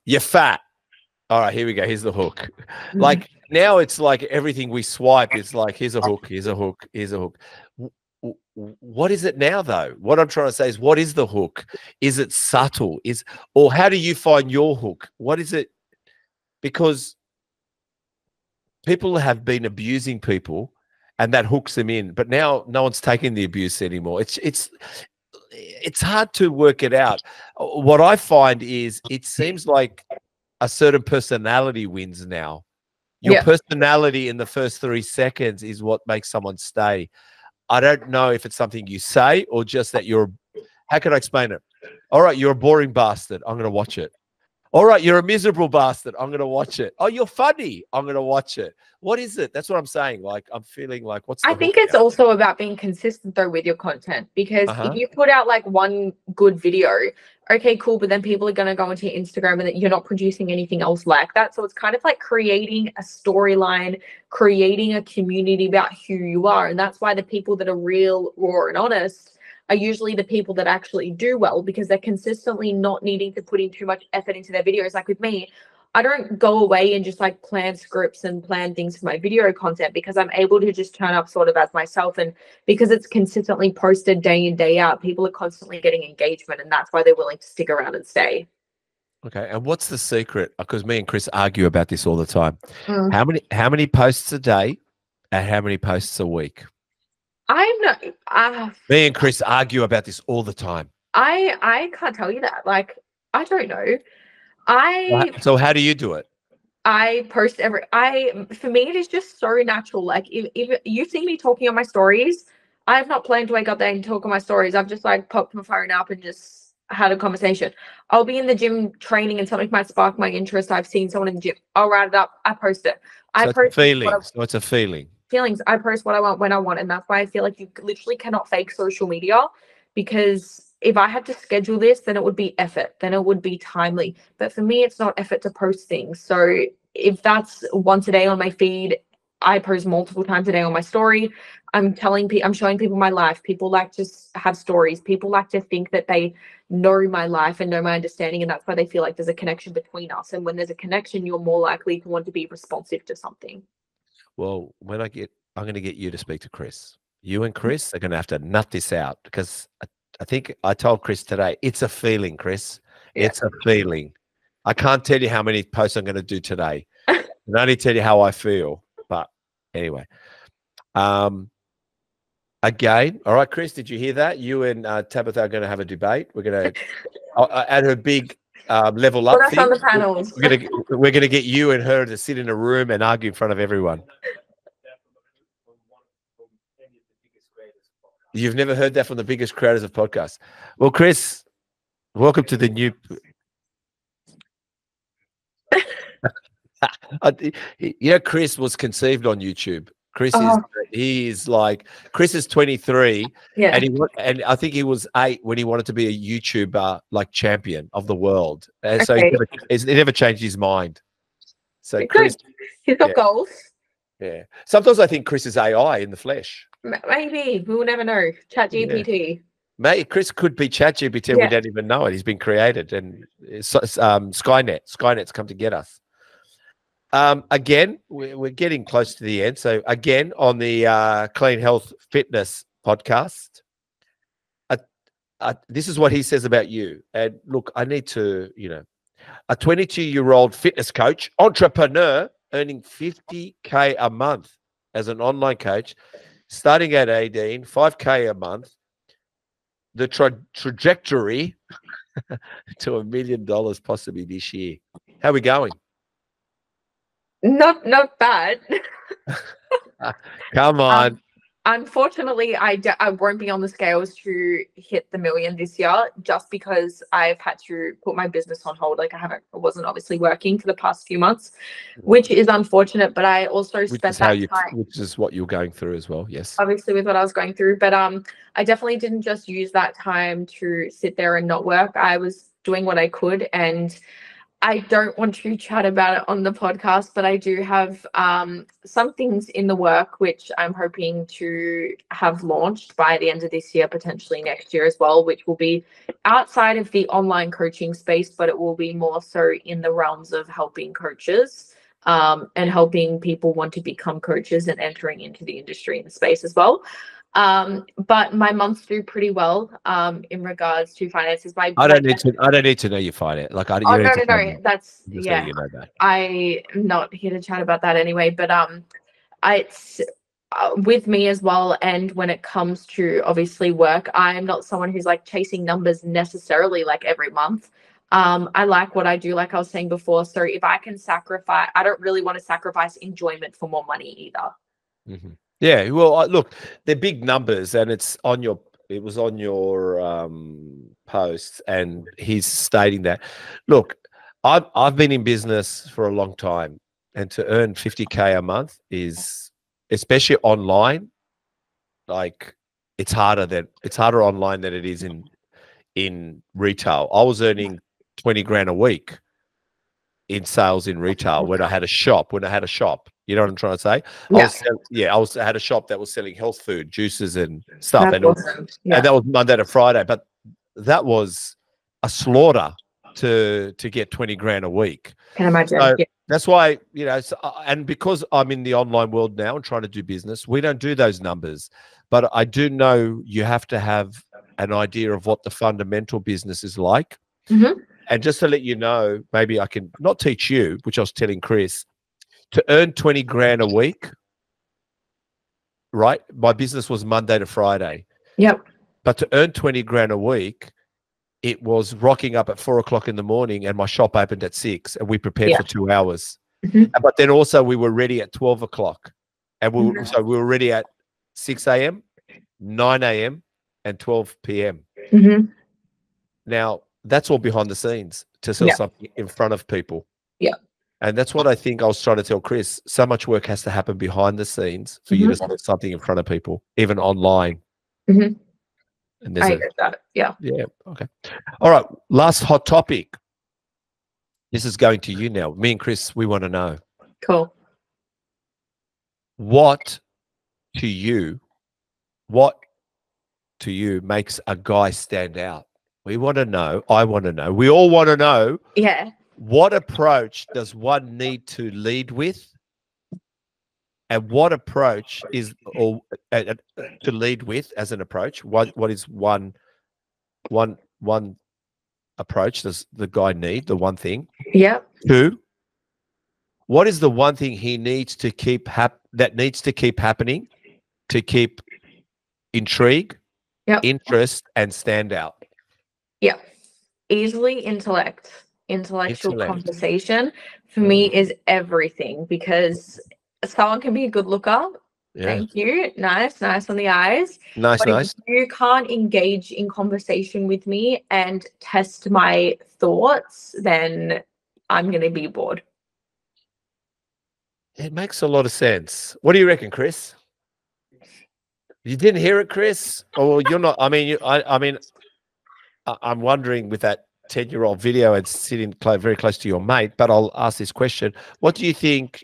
You're fat. All right, here we go. Here's the hook. Like now it's like everything we swipe is like, here's a hook, here's a hook, here's a hook. What is it now though? What I'm trying to say is, what is the hook? Is it subtle? Or how do you find your hook? What is it? Because people have been abusing people and that hooks them in, but now no one's taking the abuse anymore. It's hard to work it out. What I find is it seems like a certain personality wins now. Your personality in the first 3 seconds is what makes someone stay. I don't know if it's something you say or just that how can I explain it? All right, you're a boring bastard. I'm going to watch it. All right, you're a miserable bastard. I'm going to watch it. Oh, you're funny. I'm going to watch it. What is it? That's what I'm saying. Like, I'm feeling like, I think it's also about being consistent though with your content, because if you put out like one good video, okay, cool, but then people are going to go into your Instagram and you're not producing anything else like that. So it's kind of like creating a storyline, creating a community about who you are. And that's why the people that are real, raw and honest are usually the people that actually do well, because they're consistently not needing to put in too much effort into their videos. Like with me, I don't go away and just like plan scripts and plan things for my video content, because I'm able to just turn up sort of as myself. And because it's consistently posted day in, day out, people are constantly getting engagement, and that's why they're willing to stick around and stay. Okay. And what's the secret? Because me and Chris argue about this all the time. How many posts a day and how many posts a week? I'm not. Me and Chris argue about this all the time. I can't tell you that. Like, I don't know. So how do you do it? I post for me, it is just so natural. Like, if you see me talking on my stories, I have not planned to wake up there and talk on my stories. I've just like popped my phone up and just had a conversation. I'll be in the gym training and something might spark my interest. I've seen someone in the gym. I'll write it up. I post it. So it's a feeling. I post what I want when I want, and that's why I feel like you literally cannot fake social media, because if I had to schedule this, then it would be effort, then it would be timely. But for me, it's not effort to post things. So if that's once a day on my feed, I post multiple times a day on my story. I'm showing people my life. People like to have stories. People like to think that they know my life and know my understanding, and that's why they feel like there's a connection between us. And when there's a connection, you're more likely to want to be responsive to something. Well, I'm going to get you to speak to Chris. You and Chris are going to have to nut this out, because I think I told Chris today, it's a feeling, Chris. Yeah. It's a feeling. I can't tell you how many posts I'm going to do today. I can only tell you how I feel. But anyway, again, all right, Chris, did you hear that? You and Tabitha are going to have a debate. We're going to at her big level up thing. On the panels. We're going to get you and her to sit in a room and argue in front of everyone. You've never heard that from the biggest creators of podcasts. Well, Chris, welcome to the new. You know, Chris was conceived on YouTube. Chris is 23, yeah, and I think he was 8 when he wanted to be a YouTuber, like champion of the world. And so he never changed his mind. So Chris, he's got goals. Yeah. Sometimes I think Chris is AI in the flesh. Maybe. We will never know. ChatGPT. Yeah. Maybe Chris could be ChatGPT. We don't even know it. He's been created, and Skynet's come to get us. Again, we're getting close to the end. So again, on the Clean Health Fitness podcast, this is what he says about you. And look, I need to, a 22-year-old fitness coach, entrepreneur, earning $50K a month as an online coach, starting at 18, $5K a month, the trajectory to $1 million possibly this year. How are we going? Not bad. Come on. Unfortunately, I won't be on the scales to hit the $1 million this year, just because I've had to put my business on hold. Like I wasn't obviously working for the past few months, which is unfortunate. But I also spent that time, which is what you're going through as well. Yes, obviously with what I was going through. But I definitely didn't just use that time to sit there and not work. I was doing what I could, and I don't want to chat about it on the podcast, but I do have some things in the work which I'm hoping to have launched by the end of this year, potentially next year as well, which will be outside of the online coaching space, but it will be more so in the realms of helping coaches and helping people want to become coaches and entering into the industry in the space as well. But my months do pretty well in regards to finances. I don't need to know your finance. Like no. That's you know that. I'm not here to chat about that anyway. But it's with me as well. And when it comes to obviously work, I'm not someone who's like chasing numbers necessarily like every month. I like what I do, like I was saying before. So if I can sacrifice, I don't really want to sacrifice enjoyment for more money either. Mm-hmm. Yeah, well, look, they're big numbers, and it was on your post, and he's stating that. Look, I've been in business for a long time, and to earn $50K a month is, especially online, like it's harder online than it is in retail. I was earning 20 grand a week in sales in retail when I had a shop. You know what I'm trying to say? Yeah. I had a shop that was selling health food, juices and stuff. That's awesome. And that was Monday to Friday. But that was a slaughter to get 20 grand a week. Can imagine. So that's why, and because I'm in the online world now and trying to do business, we don't do those numbers. But I do know you have to have an idea of what the fundamental business is like. Mm-hmm. And just to let you know, maybe I can not teach you, which I was telling Chris, to earn 20 grand a week, right? My business was Monday to Friday. Yep. But to earn 20 grand a week, it was rocking up at 4 o'clock in the morning, and my shop opened at 6, and we prepared for 2 hours. Mm-hmm. But then also we were ready at 12 o'clock. And so we were ready at 6 a.m., 9 a.m., and 12 p.m. Mm-hmm. Now, that's all behind the scenes to sell something in front of people. Yeah. And that's what I think I was trying to tell Chris. So much work has to happen behind the scenes for you to sell something in front of people, even online. Mm-hmm. And there's I agree with that. Yeah. yeah. Okay. All right. Last hot topic. This is going to you now. Me and Chris, we want to know Cool. what to you makes a guy stand out. We want to know. I want to know. We all want to know. Yeah. What approach does one need to lead with? And what approach is or to lead with as an approach? What is one approach does the guy need? The one thing. Yep. 2, what is the one thing he needs to keep that needs to keep happening to keep intrigue, Yep. interest, and stand out? Yep. Easily intellectual conversation for me is everything, because someone can be a good looker. Yeah. Thank you. Nice on the eyes. Nice. If you can't engage in conversation with me and test my thoughts, then I'm going to be bored. It makes a lot of sense. What do you reckon, Chris? You didn't hear it, Chris? Or you're not? I mean, I'm wondering with that 10-year-old video and sitting very close to your mate, but I'll ask this question. What do you think?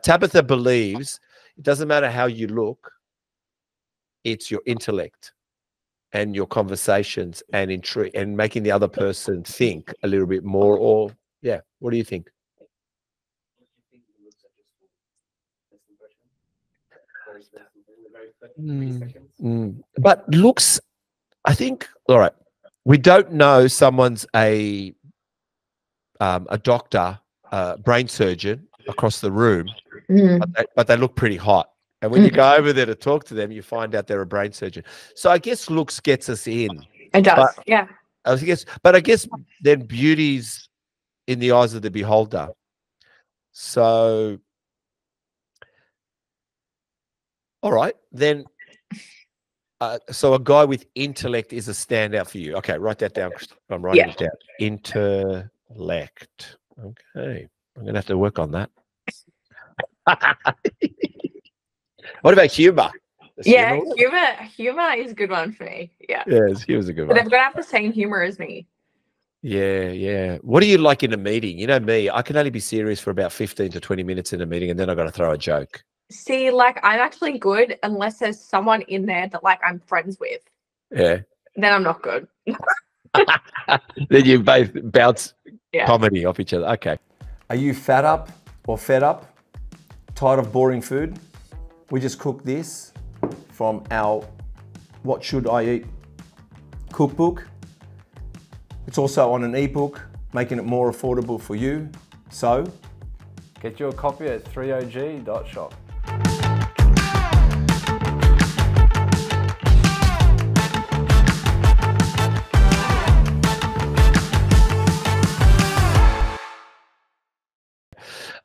Tabitha believes it doesn't matter how you look, it's your intellect and your conversations and intrigue and making the other person think a little bit more. Or, yeah, what do you think? But looks, I think, all right, we don't know someone's a doctor, brain surgeon across the room, but they look pretty hot. And when you go over there to talk to them, you find out they're a brain surgeon. So I guess looks gets us in. It does, yeah. I guess then beauty's in the eyes of the beholder. So, all right, then. So a guy with intellect is a standout for you. Okay, write that down. I'm writing it down. Intellect. Okay, I'm gonna have to work on that. What about humor? Humor is a good one for me. Yeah. Humor's a good But one. they've got to have the same humor as me. Yeah. What do you like in a meeting? You know me, I can only be serious for about 15 to 20 minutes in a meeting, and then I got to throw a joke. See, like, I'm actually good unless there's someone in there that, like, I'm friends with. Yeah. Then I'm not good. Then you both bounce comedy off each other. Okay. Are you fat up or fed up? Tired of boring food? We just cooked this from our What Should I Eat cookbook. It's also on an ebook, making it more affordable for you. So, get your copy at threeog.shop.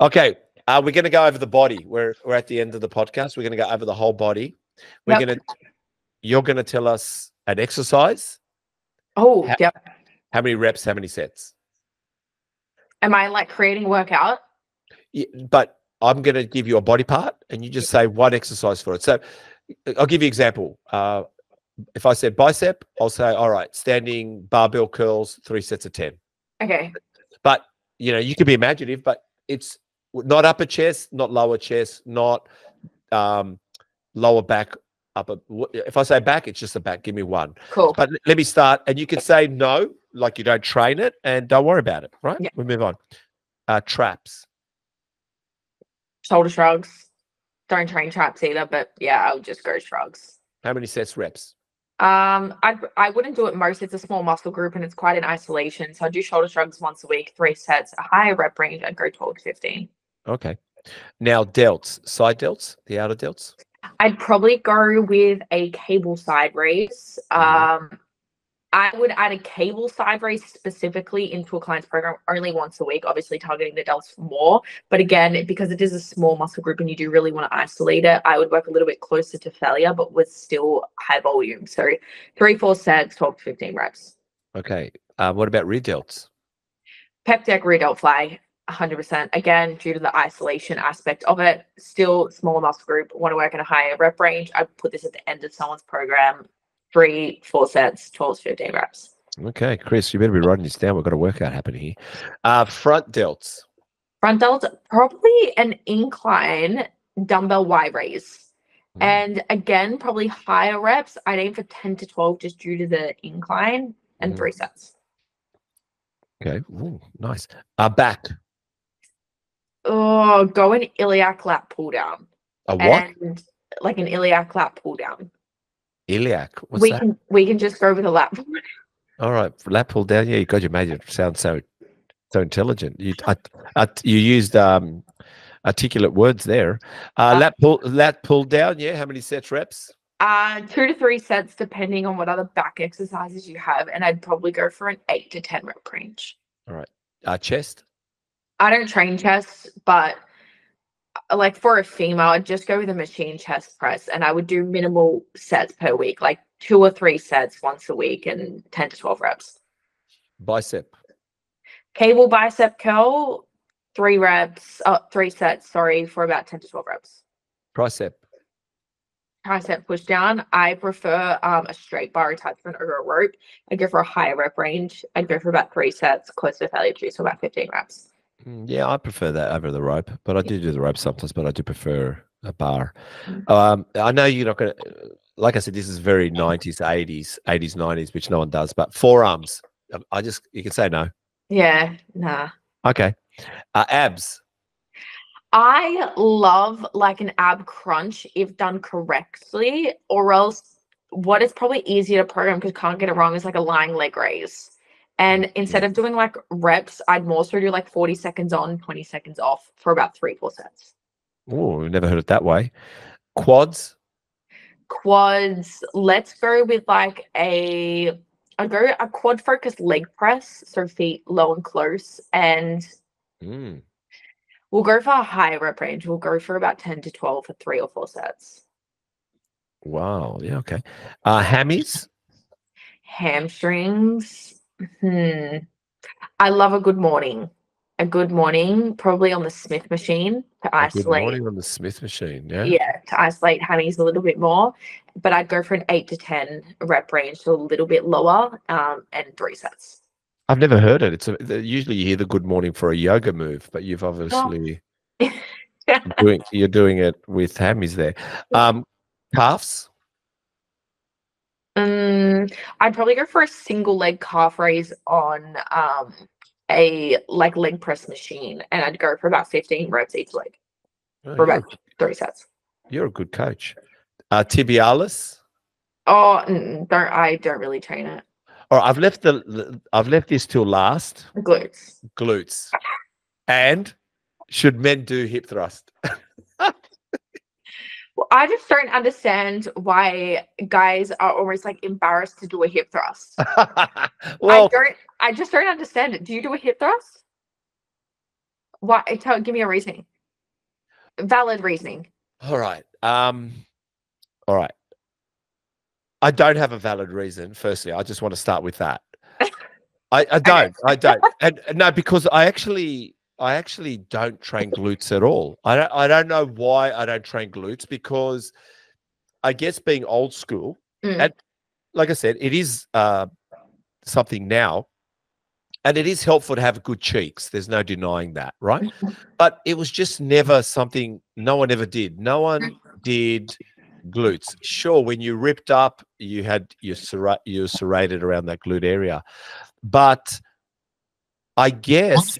Okay, we're going to go over the body. We're at the end of the podcast. We're going to go over the whole body. You're going to tell us an exercise. Oh, yep. How many reps? How many sets? Am I like creating workout? Yeah, but I'm going to give you a body part, and you just say one exercise for it. So I'll give you an example. If I said bicep, I'll say, all right, standing barbell curls, 3 sets of 10. Okay. But, you can be imaginative, but it's not upper chest, not lower chest, not lower back, upper. If I say back, it's just a back. Give me one. Cool. But let me start. And you can say no, like you don't train it, and don't worry about it, right? Yeah. We move on. Traps. Shoulder shrugs. Don't train traps either, but yeah, I'll just go shrugs. How many sets, reps? I wouldn't do it most. It's a small muscle group and it's quite in isolation. So I do shoulder shrugs once a week, 3 sets, a higher rep range. I'd go 12 to 15. Okay. Now delts, side delts, the outer delts. I'd probably go with a cable side raise. I would add a cable side raise specifically into a client's program only once a week, obviously targeting the delts more. But again, because it is a small muscle group and you do really want to isolate it, I would work a little bit closer to failure, but with still high volume. So 3-4 sets, 12 to 15 reps. Okay. What about rear delts? Pec deck, rear delt fly, 100%. Again, due to the isolation aspect of it, still smaller muscle group, want to work in a higher rep range. I put this at the end of someone's program. 3, 4 sets, 12 to 15 reps. Okay, Chris, you better be writing this down. We've got a workout happening here. Front delts. Front delts, probably an incline dumbbell Y raise. And again, probably higher reps. I'd aim for 10 to 12 just due to the incline and 3 sets. Okay, ooh, nice. Back. Oh, go an iliac lat pull down. A what? And like an iliac lat pull down. Iliac. What's that? We can just go with a lat pull. All right, lat pull down. Yeah, you made it sound so intelligent. You used articulate words there. Lat pull down. Yeah, how many sets, reps? 2 to 3 sets, depending on what other back exercises you have, and I'd probably go for an 8 to 10 rep range. All right. Chest. I don't train chest, but like for a female, I'd just go with a machine chest press, and I would do minimal sets per week, like 2 or 3 sets once a week, and 10 to 12 reps. Bicep. Cable bicep curl, 3 sets, for about 10 to 12 reps. Tricep push down. I prefer a straight bar attachment over a rope. I'd go for a higher rep range. I'd go for about 3 sets, close to failure juice, so about 15 reps. Yeah, I prefer that over the rope, but I do the rope sometimes, but I do prefer a bar. I know you're not going to, like I said, this is very 90s, 80s, 90s, which no one does, but forearms. You can say no. Yeah, nah. Okay. Abs. I love like an ab crunch if done correctly, or else what is probably easier to program because can't get it wrong is like a lying leg raise. And instead of doing like reps, I'd more so do like 40 seconds on, 20 seconds off for about 3-4 sets. Oh, we've never heard it that way. Quads. Let's go with like a quad focused leg press, so feet low and close, and we'll go for a higher rep range. We'll go for about 10 to 12 for 3 or 4 sets. Wow. Yeah. Okay. Hammies. Hamstrings. I love a good morning. Probably on the Smith machine to isolate. Good morning on the Smith machine. Yeah. Yeah, to isolate hammies a little bit more. But I'd go for an 8 to 10 rep range, so a little bit lower, and 3 sets. I've never heard it. Usually you hear the good morning for a yoga move, but you've obviously you're doing it with hammies there. Calves. I'd probably go for a single leg calf raise on a like leg press machine, and I'd go for about 15 reps each leg for about 3 sets. You're a good coach. Tibialis. Oh, I don't really train it. All right, I've left this till last. Glutes. And should men do hip thrust? Well, I just don't understand why guys are almost like embarrassed to do a hip thrust. Well, I just don't understand it. Do you do a hip thrust? Why? Give me a reasoning. Valid reasoning. All right. I don't have a valid reason. Firstly, I just want to start with that. I don't. And no, because I actually don't train glutes at all. I don't know why I don't train glutes, because I guess being old school, and like I said, it is something now, and it is helpful to have good cheeks. There's no denying that, right? But it was just never something no one ever did. No one did glutes. Sure, when you ripped up, you were serrated around that glute area. But I guess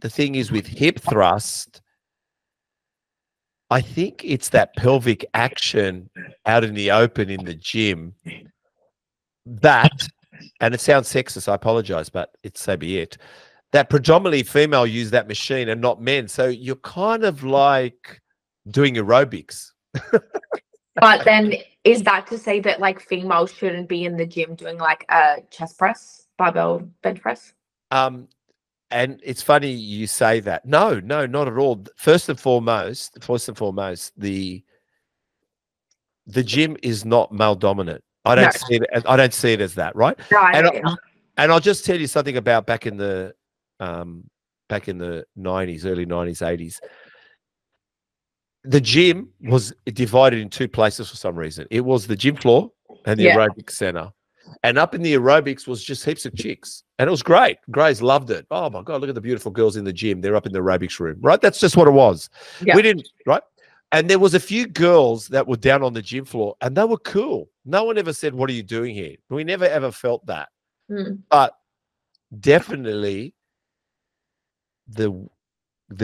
the thing is with hip thrust, I think it's that pelvic action out in the open in the gym that, and it sounds sexist, I apologize, but it's so be it, that predominantly female use that machine and not men. So you're kind of like doing aerobics. But then is that to say that like females shouldn't be in the gym doing like a chest press, barbell bench press? And it's funny you say that. No, not at all. First and foremost, the gym is not male dominant. I don't see it as that, right? No, and I'll just tell you something about back in the 90s, early 90s, 80s. The gym was divided in 2 places for some reason. It was the gym floor and the aerobics center. And up in the aerobics was just heaps of chicks. And it was great. Grays loved it. Oh, my God, look at the beautiful girls in the gym. They're up in the aerobics room, right? That's just what it was. Yeah. We didn't, right? And there was a few girls that were down on the gym floor, and they were cool. No one ever said, what are you doing here? We never, ever felt that. But definitely the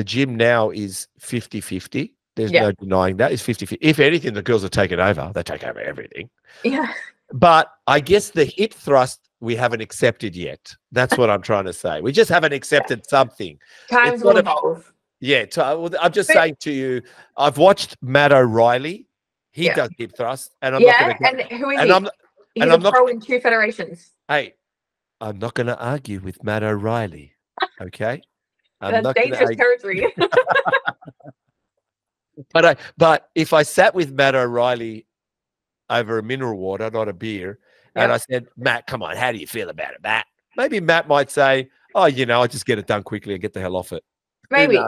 gym now is 50-50. There's no denying that. It's 50-50. If anything, the girls are taking over. They take over everything. Yeah. But I guess the hip thrust we haven't accepted yet. That's what I'm trying to say. We just haven't accepted something. Times will evolve. Yeah. I'm just saying to you, I've watched Matt O'Reilly. He does hip thrust. And I'm not going to... And who is he? He's a pro in 2 federations. Hey, I'm not going to argue with Matt O'Reilly. Okay? That's dangerous territory. But if I sat with Matt O'Reilly over a mineral water, not a beer, and I said, Matt, come on, how do you feel about it, Matt? Maybe Matt might say, oh, I just get it done quickly and get the hell off it. Maybe.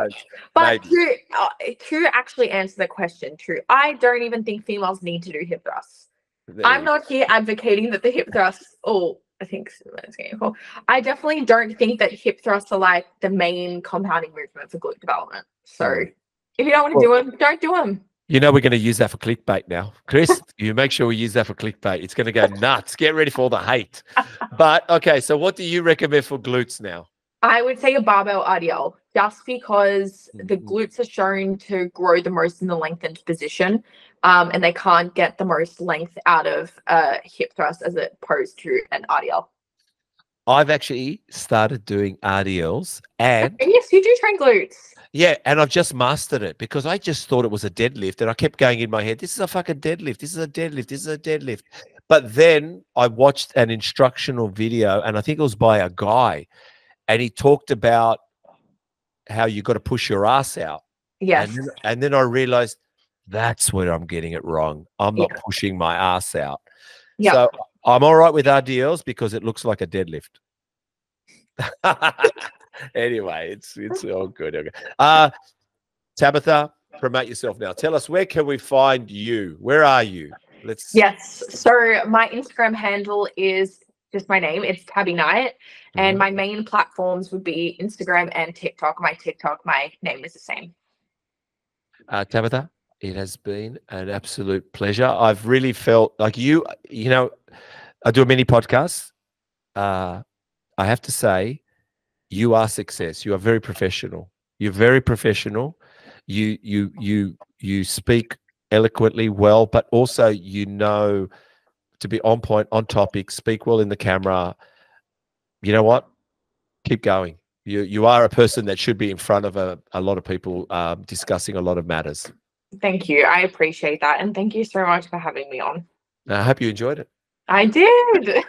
But to actually answer the question, I don't even think females need to do hip thrusts. I'm not here advocating that the hip thrusts, I think that's getting cool. I definitely don't think that hip thrusts are like the main compounding movement for glute development. So if you don't want to do them, don't do them. We're going to use that for clickbait now. Chris, you make sure we use that for clickbait. It's going to go nuts. Get ready for all the hate. But, okay, so what do you recommend for glutes now? I would say a barbell RDL, just because the glutes are shown to grow the most in the lengthened position, and they can't get the most length out of a hip thrust as opposed to an RDL. I've actually started doing RDLs, and yes, you do train glutes. Yeah, and I've just mastered it because I just thought it was a deadlift, and I kept going in my head, this is a fucking deadlift, this is a deadlift, this is a deadlift. But then I watched an instructional video, and I think it was by a guy, and he talked about how you got to push your ass out. Yes. And then I realized that's where I'm getting it wrong. I'm not pushing my ass out. Yeah. So I'm all right with RDLs because it looks like a deadlift. Anyway, it's all good. Okay. Tabitha, promote yourself now. Tell us, where can we find you? Where are you? Yes. So my Instagram handle is just my name. It's Tabby Knight. And my main platforms would be Instagram and TikTok. My name is the same. Tabitha, it has been an absolute pleasure. I've really felt like you know, I do many podcasts. I have to say, you are success. You are very professional. You're very professional. You speak eloquently well, but also to be on point, on topic, speak well in the camera. You know what? Keep going. You are a person that should be in front of a lot of people discussing a lot of matters. Thank you. I appreciate that. And thank you so much for having me on. I hope you enjoyed it. I did.